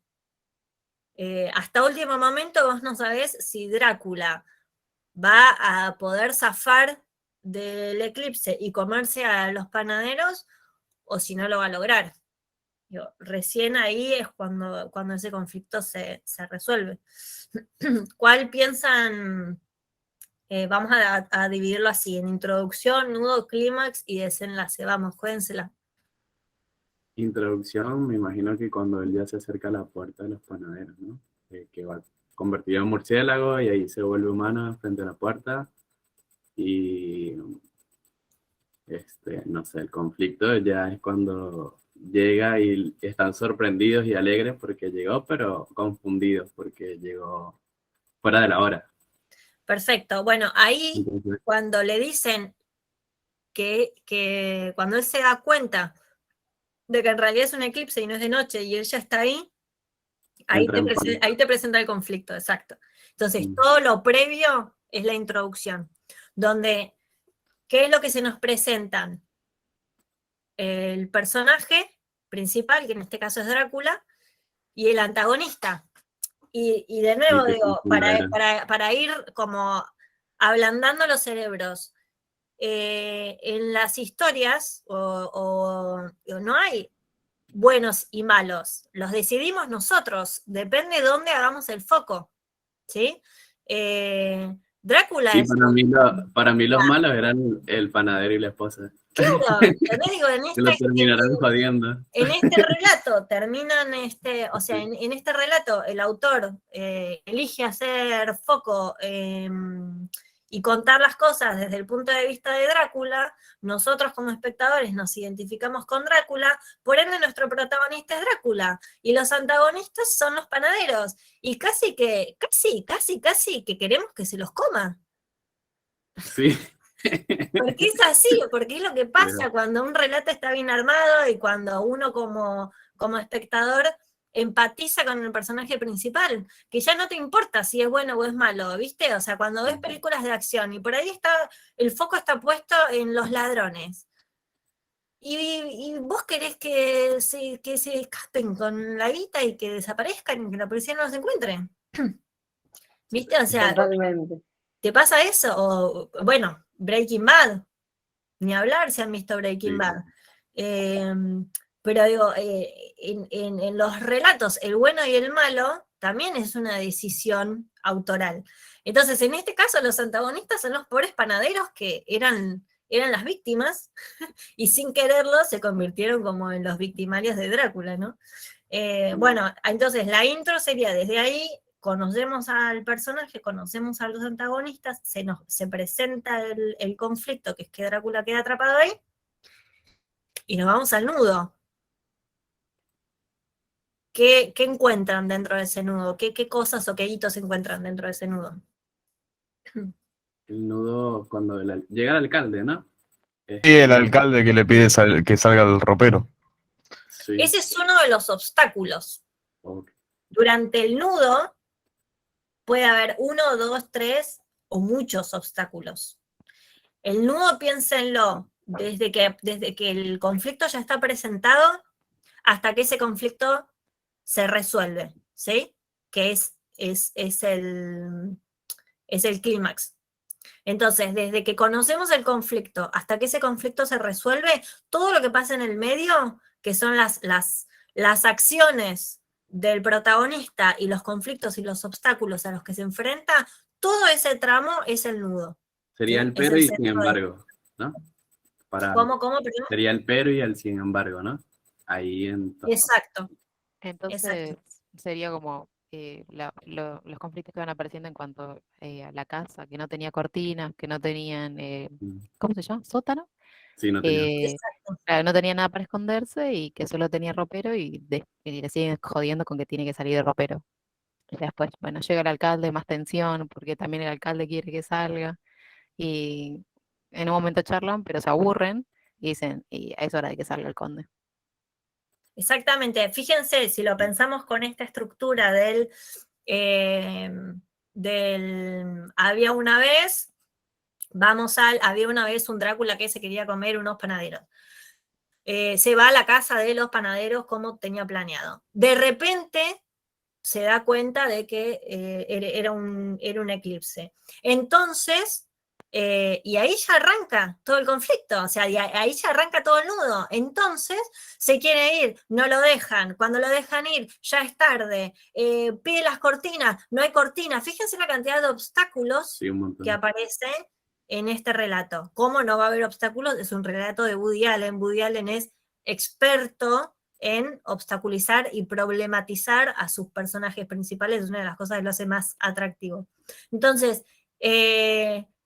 Hasta último momento vos no sabés si Drácula va a poder zafar del eclipse y comerse a los panaderos, o si no lo va a lograr. Recién ahí es cuando ese conflicto se resuelve. ¿Cuál piensan? Vamos a dividirlo así, en introducción, nudo, clímax y desenlace. Vamos, juéguensela. Introducción, me imagino que cuando él ya se acerca a la puerta de los panaderos, ¿no? Que va convertido en murciélago y ahí se vuelve humano frente a la puerta. Y no sé, el conflicto ya es cuando llega y están sorprendidos y alegres porque llegó, pero confundidos porque llegó fuera de la hora. Perfecto. Bueno, ahí Entonces, cuando le dicen que cuando él se da cuenta de que en realidad es un eclipse y no es de noche y él ya está ahí, ahí te presenta el conflicto, exacto. Entonces, todo lo previo es la introducción, donde, ¿qué es lo que se nos presentan? El personaje principal, que en este caso es Drácula, y el antagonista. Y de nuevo, digo, para ir como ablandando los cerebros, en las historias no hay buenos y malos, los decidimos nosotros, depende de dónde hagamos el foco, ¿sí? Drácula sí, es... para mí los malos eran el panadero y la esposa. Claro, también digo, Que lo terminarán jodiendo. en este relato terminan, o sea, en este relato el autor elige hacer foco y contar las cosas desde el punto de vista de Drácula. Nosotros como espectadores nos identificamos con Drácula, por ende nuestro protagonista es Drácula, y los antagonistas son los panaderos, y casi que queremos que se los coma. Sí. Porque es así, porque es lo que pasa cuando un relato está bien armado y cuando uno como espectador empatiza con el personaje principal, que ya no te importa si es bueno o es malo, ¿viste? O sea, cuando ves películas de acción y por ahí el foco está puesto en los ladrones, y vos querés que se escapen con la guita y que desaparezcan y que la policía no los encuentre. ¿Viste? O sea, Totalmente. ¿te pasa eso? O, bueno, Breaking Bad, ni hablar si han visto Breaking Bad. Pero digo, en los relatos, el bueno y el malo también es una decisión autoral. Entonces, en este caso, los antagonistas son los pobres panaderos que eran las víctimas y sin quererlo se convirtieron como en los victimarios de Drácula, ¿no? Bueno, entonces la intro sería desde ahí. Conocemos al personaje, conocemos a los antagonistas, se presenta el conflicto, que es que Drácula queda atrapado ahí, y nos vamos al nudo. ¿Qué encuentran dentro de ese nudo? ¿Qué cosas o qué hitos encuentran dentro de ese nudo? El nudo cuando llega el alcalde, ¿no? Sí, el alcalde que le pide que salga el ropero. Sí. Ese es uno de los obstáculos. Okay. Durante el nudo puede haber 1, 2, 3 o muchos obstáculos. El nudo, piénsenlo, desde que el conflicto ya está presentado hasta que ese conflicto se resuelve, ¿sí? Que es el clímax. Entonces, desde que conocemos el conflicto hasta que ese conflicto se resuelve, todo lo que pasa en el medio, que son las acciones del protagonista y los conflictos y los obstáculos a los que se enfrenta, todo ese tramo es el nudo. Sería ¿sí? el Es pero el y sin centro de- embargo, ¿no? ¿Cómo, perdón? Sería el pero y el sin embargo, ¿no? Ahí en Exacto. Entonces, sería como los conflictos que van apareciendo en cuanto a la casa, que no tenía cortinas, que no tenían, ¿cómo se llama? ¿Sótano? Sí, no tenía. Claro, no tenía nada para esconderse y que solo tenía ropero y le siguen jodiendo con que tiene que salir de ropero. Y después, bueno, llega el alcalde, más tensión, porque también el alcalde quiere que salga. Y en un momento charlan, pero se aburren y dicen, y es hora de que salga el conde. Exactamente. Fíjense, si lo pensamos con esta estructura había una vez un Drácula que se quería comer unos panaderos. Se va a la casa de los panaderos como tenía planeado. De repente se da cuenta de que era un eclipse. Entonces, y ahí ya arranca todo el conflicto, o sea, y ahí ya arranca todo el nudo. Entonces, se quiere ir, no lo dejan. Cuando lo dejan ir, ya es tarde. Pide las cortinas, no hay cortinas. Fíjense la cantidad de obstáculos Sí, un montón. que aparecen en este relato. ¿Cómo no va a haber obstáculos? Es un relato de Woody Allen. Woody Allen es experto en obstaculizar y problematizar a sus personajes principales, es una de las cosas que lo hace más atractivo. Entonces,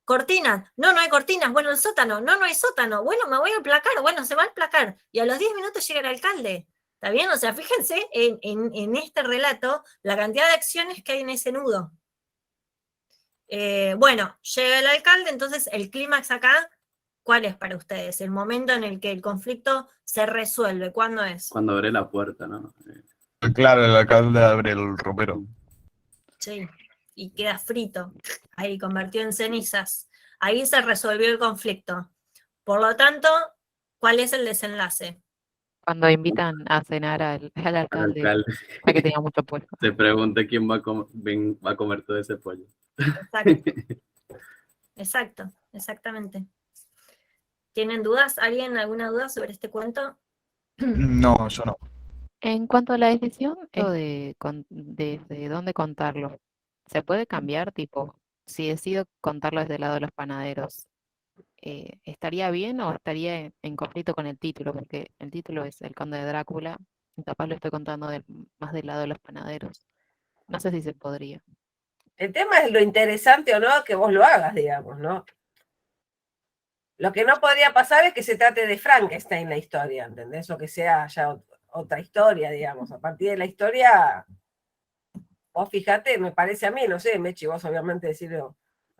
cortinas, no hay cortinas, bueno, el sótano, no hay sótano, bueno, me voy al placar, bueno, se va al placar, y a los 10 minutos llega el alcalde, ¿está bien? O sea, fíjense en este relato la cantidad de acciones que hay en ese nudo. Bueno, llega el alcalde, entonces el clímax acá, ¿cuál es para ustedes? El momento en el que el conflicto se resuelve, ¿cuándo es? Cuando abre la puerta, ¿no? Claro, el alcalde abre el ropero. Sí, y queda frito, ahí convertido en cenizas. Ahí se resolvió el conflicto. Por lo tanto, ¿cuál es el desenlace? Cuando invitan a cenar al alcalde, alcalde. a que tenía mucho pollo. Se pregunta quién va a comer todo ese pollo. Exacto, exactamente. ¿Tienen dudas? ¿Alguien alguna duda sobre este cuento? No, yo no. En cuanto a la decisión desde dónde contarlo, ¿se puede cambiar? Tipo, si decido contarlo desde el lado de los panaderos, ¿estaría bien o estaría en conflicto con el título? Porque el título es El Conde de Drácula, y capaz lo estoy contando más del lado de los panaderos. No sé si se podría. El tema es lo interesante o no que vos lo hagas, digamos, ¿no? Lo que no podría pasar es que se trate de Frankenstein la historia, ¿entendés? O que sea ya otra historia, digamos. A partir de la historia, vos fíjate, me parece a mí, no sé, Mechi, vos obviamente decir lo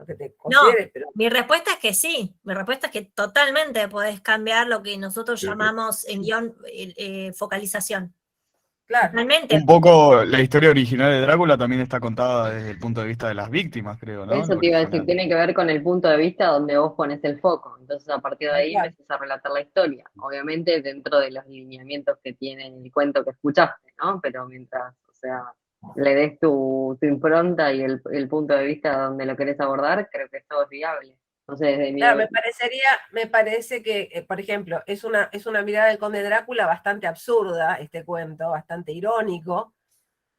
que te consideres, pero... Mi respuesta es que sí, mi respuesta es que totalmente podés cambiar lo que nosotros llamamos en guión focalización. Claro. Totalmente. Un poco la historia original de Drácula también está contada desde el punto de vista de las víctimas, creo, ¿no? Eso Lo te iba a decir, original. tiene que ver con el punto de vista donde vos pones el foco. Entonces, a partir de ahí empezás a relatar la historia. Obviamente, dentro de los lineamientos que tiene el cuento que escuchaste, ¿no? Pero mientras, o sea, le des tu impronta y el punto de vista donde lo querés abordar, creo que todo es viable. No sé, desde mi... Claro, me parece que, por ejemplo, es una mirada del Conde Drácula bastante absurda, este cuento, bastante irónico.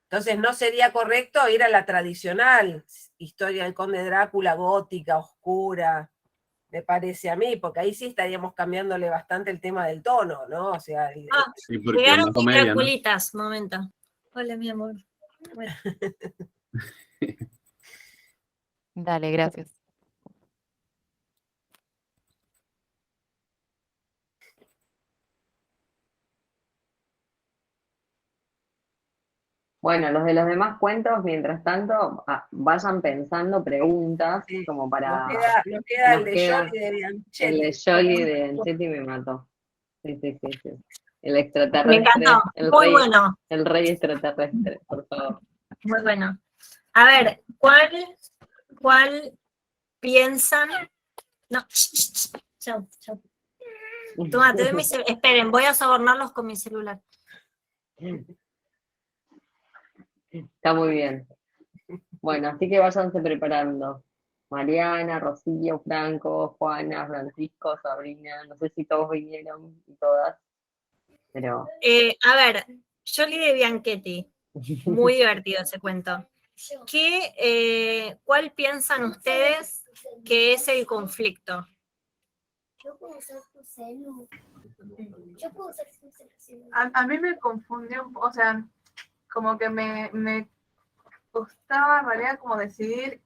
Entonces no sería correcto ir a la tradicional historia del Conde Drácula, gótica, oscura, me parece a mí, porque ahí sí estaríamos cambiándole bastante el tema del tono, ¿no? O sea, Sí, porque Llegaron una comedia, ¿no? Draculitas, momento. Hola, mi amor. Bueno. Dale, gracias. Bueno, los de los demás cuentos, mientras tanto, vayan pensando preguntas como para... Nos queda el de queda Jolly de el Bianchetti. de Jolly de Bianchetti me mató. Sí. El extraterrestre. Me encantó, muy bueno. El rey extraterrestre, por favor. Muy bueno. A ver, ¿cuál piensan? No, chau. Toma, te doy esperen, voy a sobornarlos con mi celular. Está muy bien. Bueno, así que váyanse preparando. Mariana, Rocío, Franco, Juana, Francisco, Sabrina, no sé si todos vinieron y todas, pero... A ver, Jolie de Bianchetti, muy divertido ese cuento. ¿Cuál piensan ustedes que es el conflicto? Yo puedo usar tu celu. A mí me confundió, o sea, como que me costaba en realidad como decidir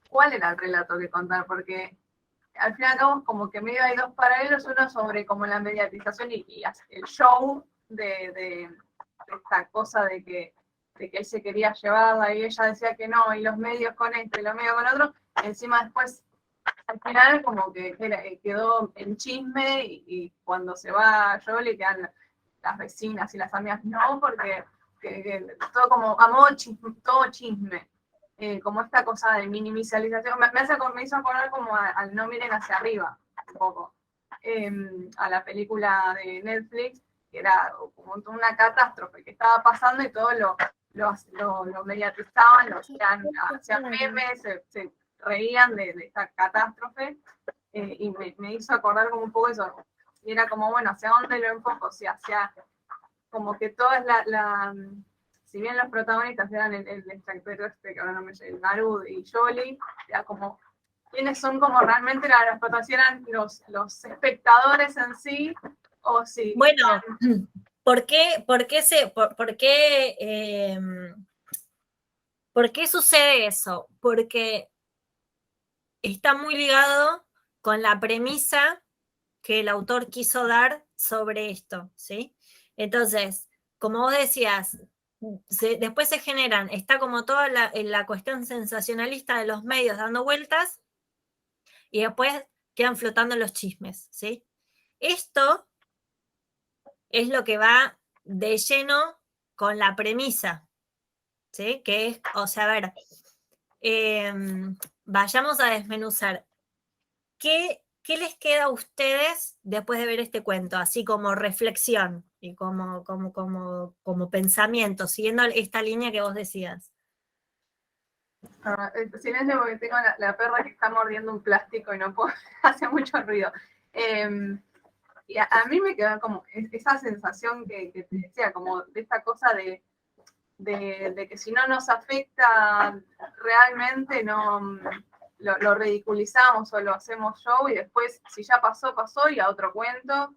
cuál era el relato que contar, porque al fin y al cabo como que medio hay dos paralelos, uno sobre como la mediatización y el show de esta cosa de que él se quería llevarla y ella decía que no, y los medios con esto y los medios con otro, encima después al final como que quedó en chisme y cuando se va Jolie quedan las vecinas y las amigas, no, porque todo como amor, todo chisme. Como esta cosa de minimalización, me hizo acordar como al No miren hacia arriba, un poco, a la película de Netflix, que era como una catástrofe que estaba pasando y todo lo mediatizaban, hacían memes, se reían de esta catástrofe, y me hizo acordar como un poco eso, y era como, bueno, ¿hacia dónde lo enfoco? O sea, hacia como que toda si bien los protagonistas eran el extraterrestre, que ahora no me sé, el Narud y Jolie, era como, ¿quiénes son como realmente los protagonistas? ¿Eran los espectadores en sí? O si... Bueno, ¿por qué sucede eso? Porque está muy ligado con la premisa que el autor quiso dar sobre esto, ¿sí? Entonces, como vos decías, después se generan, está como toda la cuestión sensacionalista de los medios dando vueltas y después quedan flotando los chismes, ¿sí? Esto es lo que va de lleno con la premisa, ¿sí? Que es, o sea, a ver, vayamos a desmenuzar. ¿Qué les queda a ustedes después de ver este cuento? Así como reflexión y como pensamiento, siguiendo esta línea que vos decías. Silencio porque tengo la perra que está mordiendo un plástico y no puedo, hace mucho ruido. Y a mí me quedó como esa sensación que te decía, como de esta cosa de que si no nos afecta realmente, no lo ridiculizamos o lo hacemos show y después, si ya pasó, pasó y a otro cuento.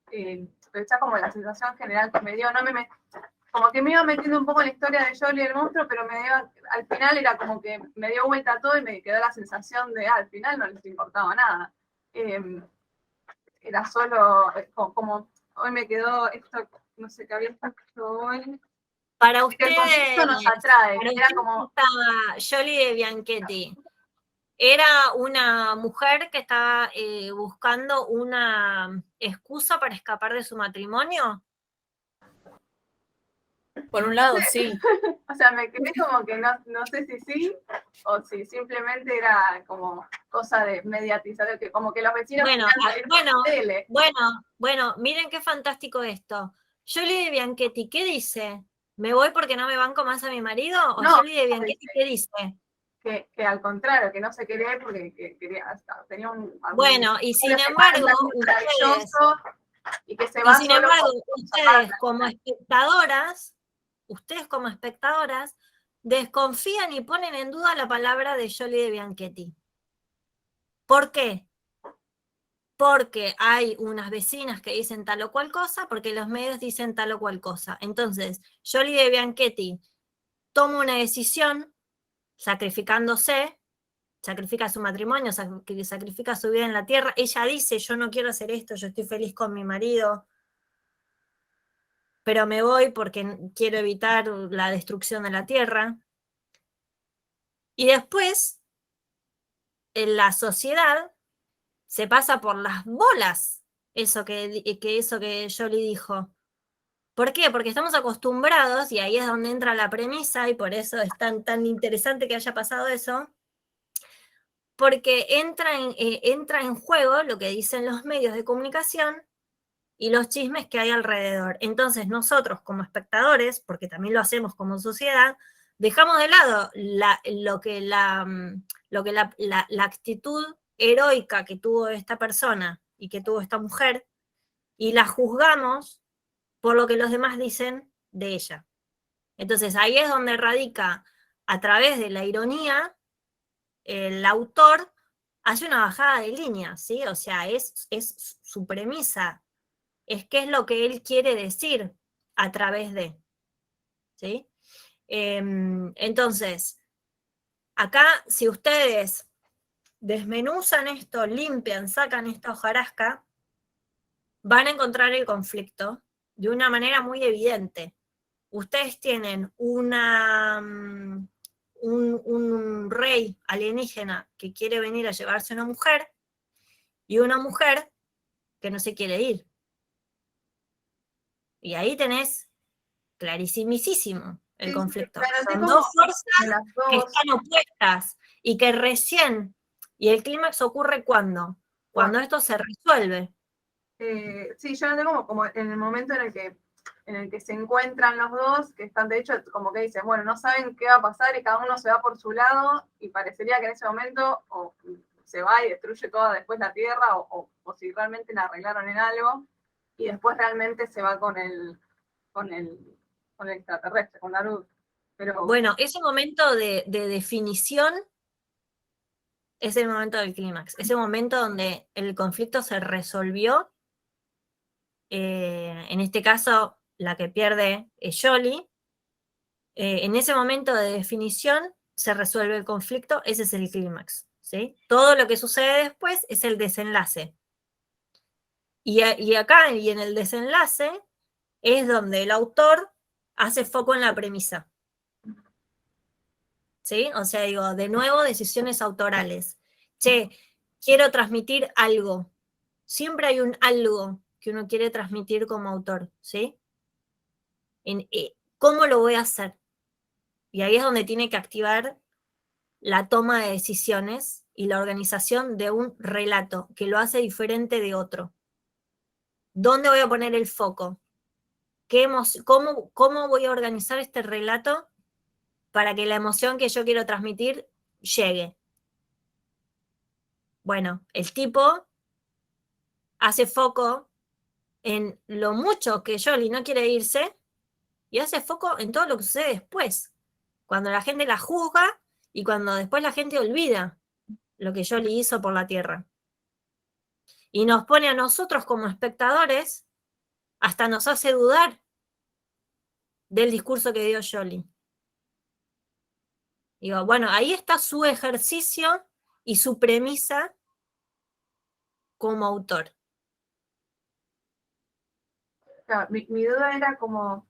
Pero esa como la sensación general que me dio, como que me iba metiendo un poco en la historia de Jolie y el monstruo, pero al final era como que me dio vuelta todo y me quedó la sensación de, al final no les importaba nada. Era solo, como hoy me quedó esto, no sé qué había escuchado hoy. Para ustedes, el conflicto nos atrae. Era como... Jolie de Bianchetti. Era una mujer que estaba buscando una excusa para escapar de su matrimonio. Por un lado, sí. O sea, me quedé como que no sé si sí o si simplemente era como cosa de mediatizar, que como que los vecinos... Bueno, miren qué fantástico esto. Jolie de Bianchetti, ¿qué dice? ¿Me voy porque no me banco más a mi marido? ¿O no, Jolie de Bianchetti qué dice? Que al contrario, que no se quería ir porque tenía bueno, y sin embargo, ustedes como espectadoras desconfían y ponen en duda la palabra de Jolie de Bianchetti. ¿Por qué? Porque hay unas vecinas que dicen tal o cual cosa, porque los medios dicen tal o cual cosa. Entonces, Jolie de Bianchetti toma una decisión sacrificándose, sacrifica su matrimonio, sacrifica su vida en la tierra. Ella dice, yo no quiero hacer esto, yo estoy feliz con mi marido, pero me voy porque quiero evitar la destrucción de la tierra. Y después, en la sociedad, se pasa por las bolas eso que Jolie dijo. ¿Por qué? Porque estamos acostumbrados, y ahí es donde entra la premisa, y por eso es tan interesante que haya pasado eso, porque entra en juego lo que dicen los medios de comunicación y los chismes que hay alrededor. Entonces nosotros como espectadores, porque también lo hacemos como sociedad, dejamos de lado lo que la actitud heroica que tuvo esta persona y que tuvo esta mujer, y la juzgamos por lo que los demás dicen de ella. Entonces ahí es donde radica, a través de la ironía, el autor hace una bajada de línea, ¿sí? O sea, es su premisa, es qué es lo que él quiere decir a través de, ¿sí? Entonces, acá, si ustedes desmenuzan esto, limpian, sacan esta hojarasca, van a encontrar el conflicto de una manera muy evidente. Ustedes tienen un rey alienígena que quiere venir a llevarse a una mujer y una mujer que no se quiere ir. Y ahí tenés clarísimísimo el conflicto. Pero Son tipo, dos fuerzas las que dos, están opuestas y que recién, y el clímax ocurre ¿cuándo? Cuando esto se resuelve. sí, yo lo tengo como en el momento en el que se encuentran los dos, que están de hecho como que dicen, bueno, no saben qué va a pasar y cada uno se va por su lado y parecería que en ese momento o se va y destruye toda después la Tierra o si realmente la arreglaron en algo y después realmente se va con el extraterrestre, con la luz. Pero Bueno, ese momento de definición es el momento del clímax, ese momento donde el conflicto se resolvió. En este caso, la que pierde es Jolie. En ese momento de definición se resuelve el conflicto, ese es el clímax, ¿sí? Todo lo que sucede después es el desenlace. Y acá, y en el desenlace, es donde el autor hace foco en la premisa. ¿Sí? O sea, digo, de nuevo, decisiones autorales. Che, quiero transmitir algo. Siempre hay un algo que uno quiere transmitir como autor, ¿sí? ¿Cómo lo voy a hacer? Y ahí es donde tiene que activar la toma de decisiones y la organización de un relato que lo hace diferente de otro. ¿Dónde voy a poner el foco? ¿Cómo voy a organizar este relato para que la emoción que yo quiero transmitir llegue? Bueno, el tipo hace foco en lo mucho que Jolie no quiere irse y hace foco en todo lo que sucede después, cuando la gente la juzga y cuando después la gente olvida lo que Jolie hizo por la Tierra. Y nos pone a nosotros como espectadores, hasta nos hace dudar del discurso que dio Jolie. Digo, bueno, ahí está su ejercicio y su premisa como autor. claro, mi duda era como,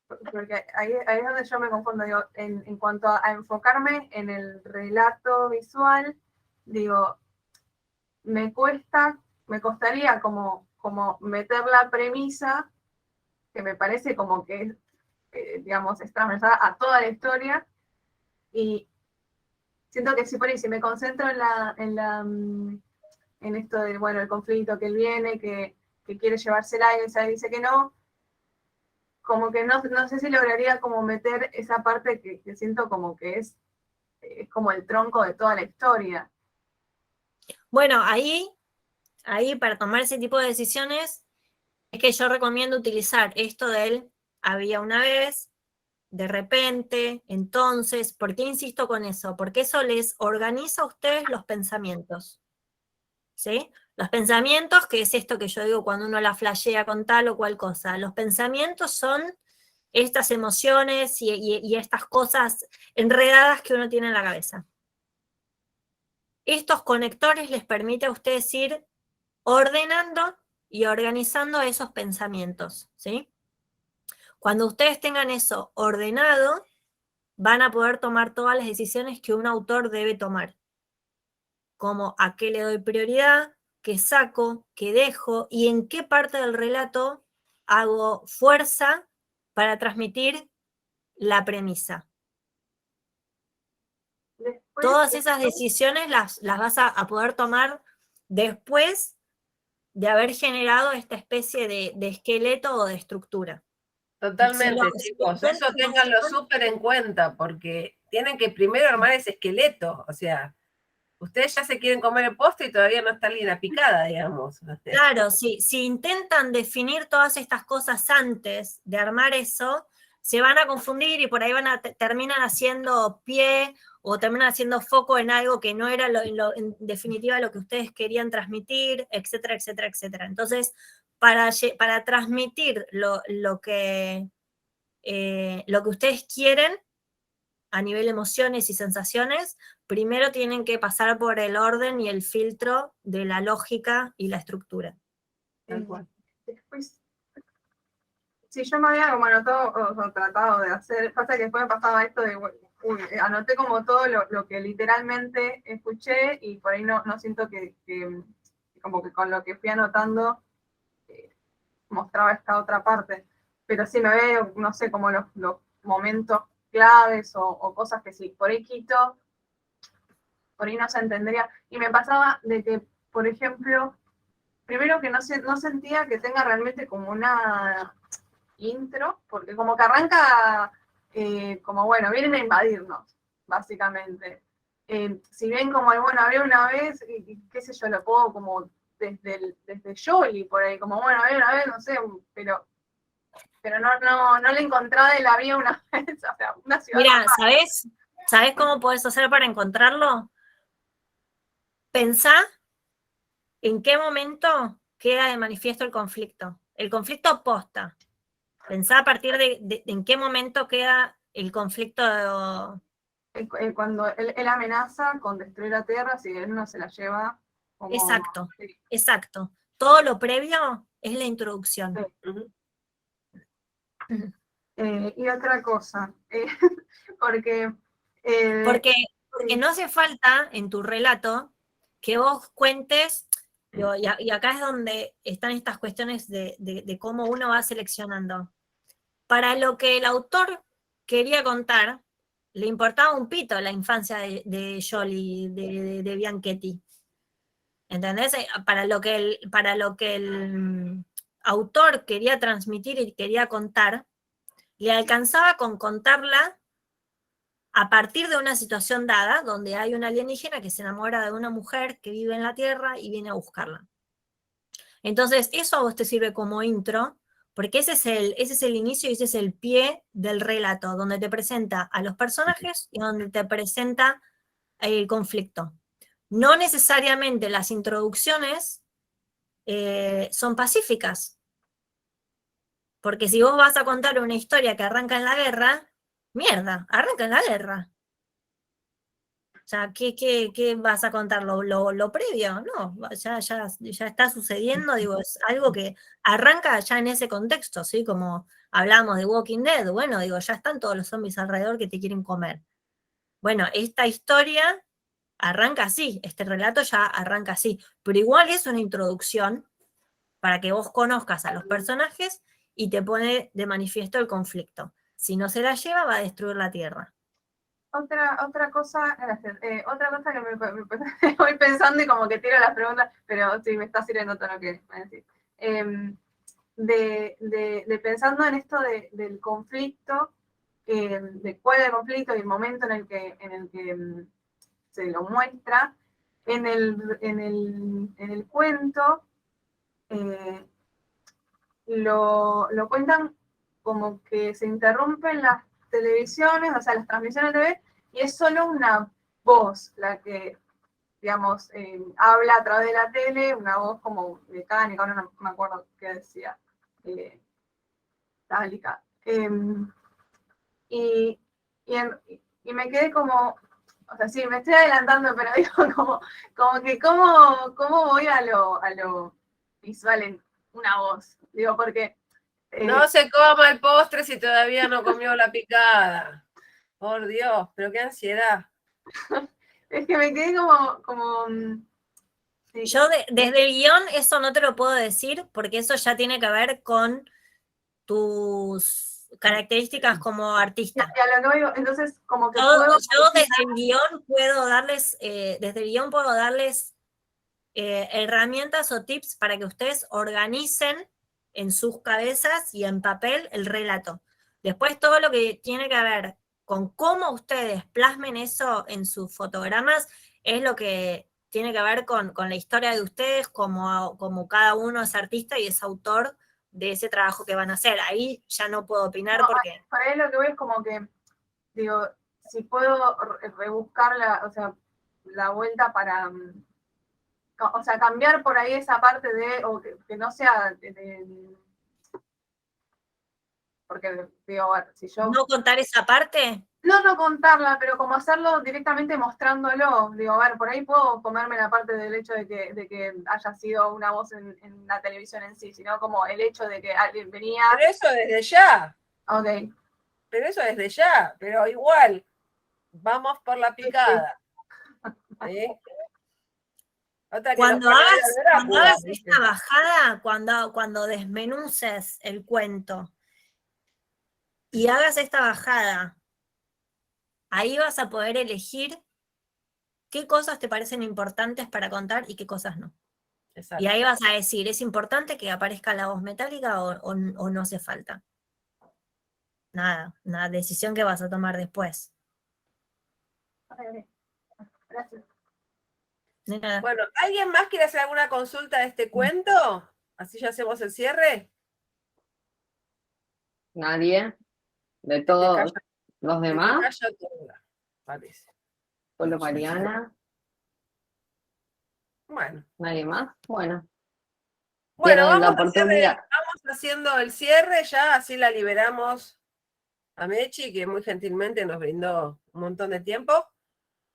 porque ahí es donde yo me confundo, digo, en cuanto a enfocarme en el relato visual, digo, me costaría como meter la premisa, que me parece como que es, digamos, es transversal a toda la historia, y siento que si por ahí, si me concentro en esto de, bueno, el conflicto que él viene, que quiere llevársela y ella dice que no, como que no sé si lograría como meter esa parte que siento como que es como el tronco de toda la historia. Bueno, ahí para tomar ese tipo de decisiones es que yo recomiendo utilizar esto del había una vez, de repente, entonces. ¿Por qué insisto con eso? Porque eso les organiza a ustedes los pensamientos, ¿sí? Los pensamientos, que es esto que yo digo cuando uno la flashea con tal o cual cosa. Los pensamientos son estas emociones y estas cosas enredadas que uno tiene en la cabeza. Estos conectores les permiten a ustedes ir ordenando y organizando esos pensamientos, ¿sí? Cuando ustedes tengan eso ordenado, van a poder tomar todas las decisiones que un autor debe tomar, como a qué le doy prioridad, qué saco, qué dejo y en qué parte del relato hago fuerza para transmitir la premisa. Después Todas esas decisiones las vas a poder tomar después de haber generado esta especie de esqueleto o de estructura. Totalmente, Si chicos, eso ténganlo súper en cuenta, porque tienen que primero armar ese esqueleto, o sea, ustedes ya se quieren comer el postre y todavía no está la picada, digamos. Claro, si intentan definir todas estas cosas antes de armar eso, se van a confundir y por ahí terminan haciendo pie o terminan haciendo foco en algo que no era en definitiva lo que ustedes querían transmitir, etcétera, etcétera, etcétera. Entonces, para transmitir lo que ustedes quieren a nivel emociones y sensaciones, primero tienen que pasar por el orden y el filtro de la lógica y la estructura. Después, si yo me había como anotado o tratado de hacer, pasa que después me pasaba esto de, anoté como todo lo que literalmente escuché y por ahí no siento que como que con lo que fui anotando mostraba esta otra parte. Pero sí me veo, no sé, como los momentos claves o cosas que sí, por ahí quito, por ahí no se entendería. Y me pasaba de que, por ejemplo, primero que no sentía que tenga realmente como una intro, porque como que arranca como, bueno, vienen a invadirnos, básicamente. Si bien como, bueno, había una vez, y qué sé yo, lo puedo como desde Jolie, por ahí, como, bueno, había una vez, no sé, pero no le encontraba de la vía una vez, o sea, una ciudad. Mira, ¿sabés cómo podés hacer para encontrarlo? Pensá en qué momento queda de manifiesto el conflicto. El conflicto posta. Pensá a partir de en qué momento queda el conflicto. Cuando él amenaza con destruir la Tierra, si él no se la lleva. Como... Exacto. Todo lo previo es la introducción. Y otra cosa, porque no hace falta en tu relato que vos cuentes, y acá es donde están estas cuestiones de cómo uno va seleccionando. Para lo que el autor quería contar, le importaba un pito la infancia de Jolie, de Bianchetti. ¿Entendés? Para lo que el autor quería transmitir y quería contar, le alcanzaba con contarla a partir de una situación dada, donde hay un alienígena que se enamora de una mujer que vive en la Tierra y viene a buscarla. Entonces, eso a vos te sirve como intro, porque ese es el inicio y ese es el pie del relato, donde te presenta a los personajes y donde te presenta el conflicto. No necesariamente las introducciones son pacíficas, porque si vos vas a contar una historia que arranca en la guerra, mierda, arranca en la guerra. O sea, ¿qué vas a contar? ¿Lo previo? No, ya está sucediendo, digo, es algo que arranca ya en ese contexto, ¿sí? Como hablamos de Walking Dead, bueno, digo, ya están todos los zombies alrededor que te quieren comer. Bueno, esta historia arranca así, este relato ya arranca así, pero igual es una introducción para que vos conozcas a los personajes y te pone de manifiesto el conflicto. Si no se la lleva, va a destruir la Tierra. Otra cosa que me voy pensando y como que tiro las preguntas, pero sí me está sirviendo todo lo que me decís. De pensando en esto del conflicto, de cuál es el conflicto y el momento en el que se lo muestra, en el cuento lo cuentan como que se interrumpen las televisiones, o sea, las transmisiones de TV, y es solo una voz la que, digamos, habla a través de la tele, una voz como mecánica, ahora no me acuerdo qué decía, tálica. Y me quedé como, o sea, sí, me estoy adelantando, pero digo, como que cómo voy a lo visual en una voz, digo, porque... No se coma el postre si todavía no comió la picada. Por Dios, pero qué ansiedad. Es que me quedé como sí. Yo desde el guión eso no te lo puedo decir, porque eso ya tiene que ver con tus características como artista. Y a lo que voy, entonces, como que Yo puedo... desde el guión puedo darles, herramientas o tips para que ustedes organicen en sus cabezas y en papel el relato. Después todo lo que tiene que ver con cómo ustedes plasmen eso en sus fotogramas es lo que tiene que ver con la historia de ustedes, como cada uno es artista y es autor de ese trabajo que van a hacer. Ahí ya no puedo opinar No, porque... para él lo que voy es como que, digo, si puedo rebuscar la vuelta para, o sea, cambiar por ahí esa parte de, o que no sea porque, digo, si yo... ¿No contar esa parte? No contarla, pero como hacerlo directamente mostrándolo. Digo, a ver, por ahí puedo comerme la parte del hecho de que haya sido una voz en la televisión en sí, sino como el hecho de que alguien venía... Pero eso desde ya. Ok. Pero eso desde ya, pero igual, vamos por la picada. ¿Sí? Cuando hagas esta bajada, cuando desmenuces el cuento y hagas esta bajada, ahí vas a poder elegir qué cosas te parecen importantes para contar y qué cosas no. Exacto. Y ahí vas a decir, ¿es importante que aparezca la voz metálica o no hace falta? Nada, una decisión que vas a tomar después. Gracias. De nada. Bueno, ¿alguien más quiere hacer alguna consulta de este cuento? Así ya hacemos el cierre. Nadie. De todos los demás. Parece. Solo Mariana. Bueno. Nadie más. Bueno. Bueno, Tienen la vamos oportunidad. haciendo el cierre ya, así la liberamos a Mechi, que muy gentilmente nos brindó un montón de tiempo.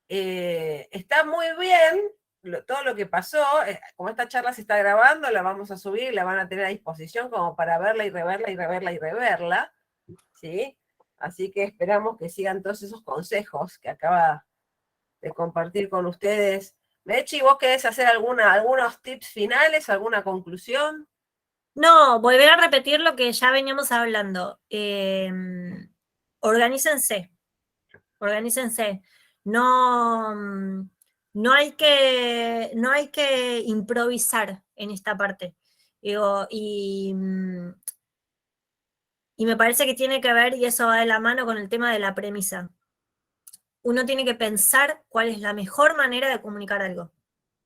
Está muy bien todo lo que pasó. Como esta charla se está grabando, la vamos a subir, la van a tener a disposición como para verla y reverla y reverla y reverla, ¿sí? Así que esperamos que sigan todos esos consejos que acaba de compartir con ustedes. Mechi, ¿vos querés hacer algunos tips finales, alguna conclusión? No, volver a repetir lo que ya veníamos hablando. Organícense. No hay que improvisar en esta parte. Digo, y me parece que tiene que ver, y eso va de la mano con el tema de la premisa. Uno tiene que pensar cuál es la mejor manera de comunicar algo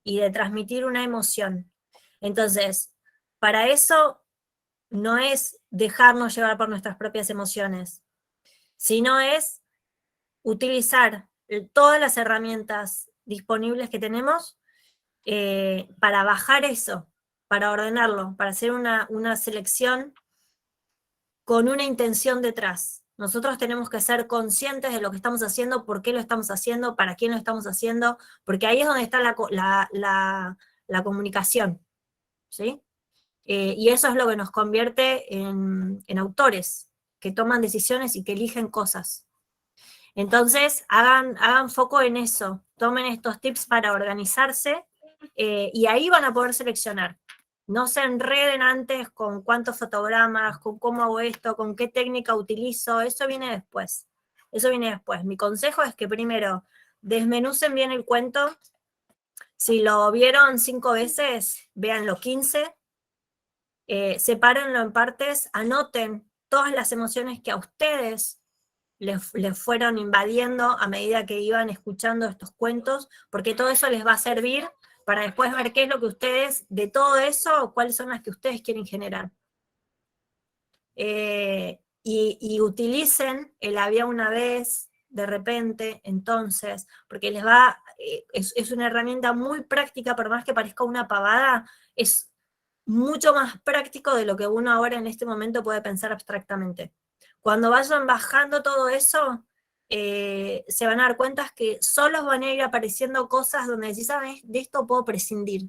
y de transmitir una emoción. Entonces, para eso no es dejarnos llevar por nuestras propias emociones, sino es utilizar todas las herramientas disponibles que tenemos para bajar eso, para ordenarlo, para hacer una selección con una intención detrás. Nosotros tenemos que ser conscientes de lo que estamos haciendo, por qué lo estamos haciendo, para quién lo estamos haciendo, porque ahí es donde está la comunicación, ¿sí? Y eso es lo que nos convierte en autores, que toman decisiones y que eligen cosas. Entonces, hagan foco en eso, tomen estos tips para organizarse, y ahí van a poder seleccionar. No se enreden antes con cuántos fotogramas, con cómo hago esto, con qué técnica utilizo, eso viene después. Mi consejo es que primero desmenucen bien el cuento. Si lo vieron 5 veces, véanlo 15, sepárenlo en partes, anoten todas las emociones que a ustedes les fueron invadiendo a medida que iban escuchando estos cuentos, porque todo eso les va a servir para después ver qué es lo que ustedes, de todo eso, cuáles son las que ustedes quieren generar. Y utilicen el había una vez, de repente, entonces, porque es una herramienta muy práctica, por más que parezca una pavada, es mucho más práctico de lo que uno ahora en este momento puede pensar abstractamente. Cuando vayan bajando todo eso, se van a dar cuenta que solos van a ir apareciendo cosas donde decís, ¿sabes? De esto puedo prescindir.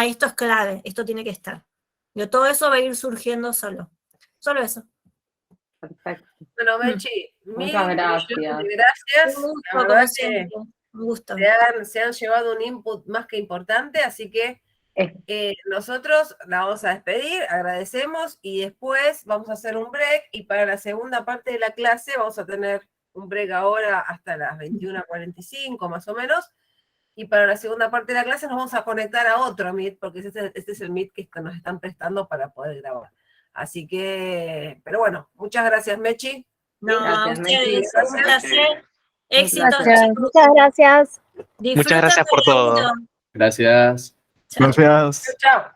Esto es clave, esto tiene que estar. Todo eso va a ir surgiendo solo. Solo eso. Perfecto. Bueno, Mechi, Muchas gracias. Gracias. Un gusto, La verdad como siempre. Un gusto. Se han llevado un input más que importante, así que Nosotros la vamos a despedir, agradecemos y después vamos a hacer un break y para la segunda parte de la clase vamos a tener un break ahora hasta las 21:45 más o menos y para la segunda parte de la clase nos vamos a conectar a otro Meet porque este es el Meet que nos están prestando para poder grabar. Así que, pero bueno, muchas gracias Mechi. No, a Gracias, ustedes, Gracias. un placer. Éxitos, Gracias. chicos. Muchas gracias. Muchas gracias por todo. Gracias. Gracias. Chao.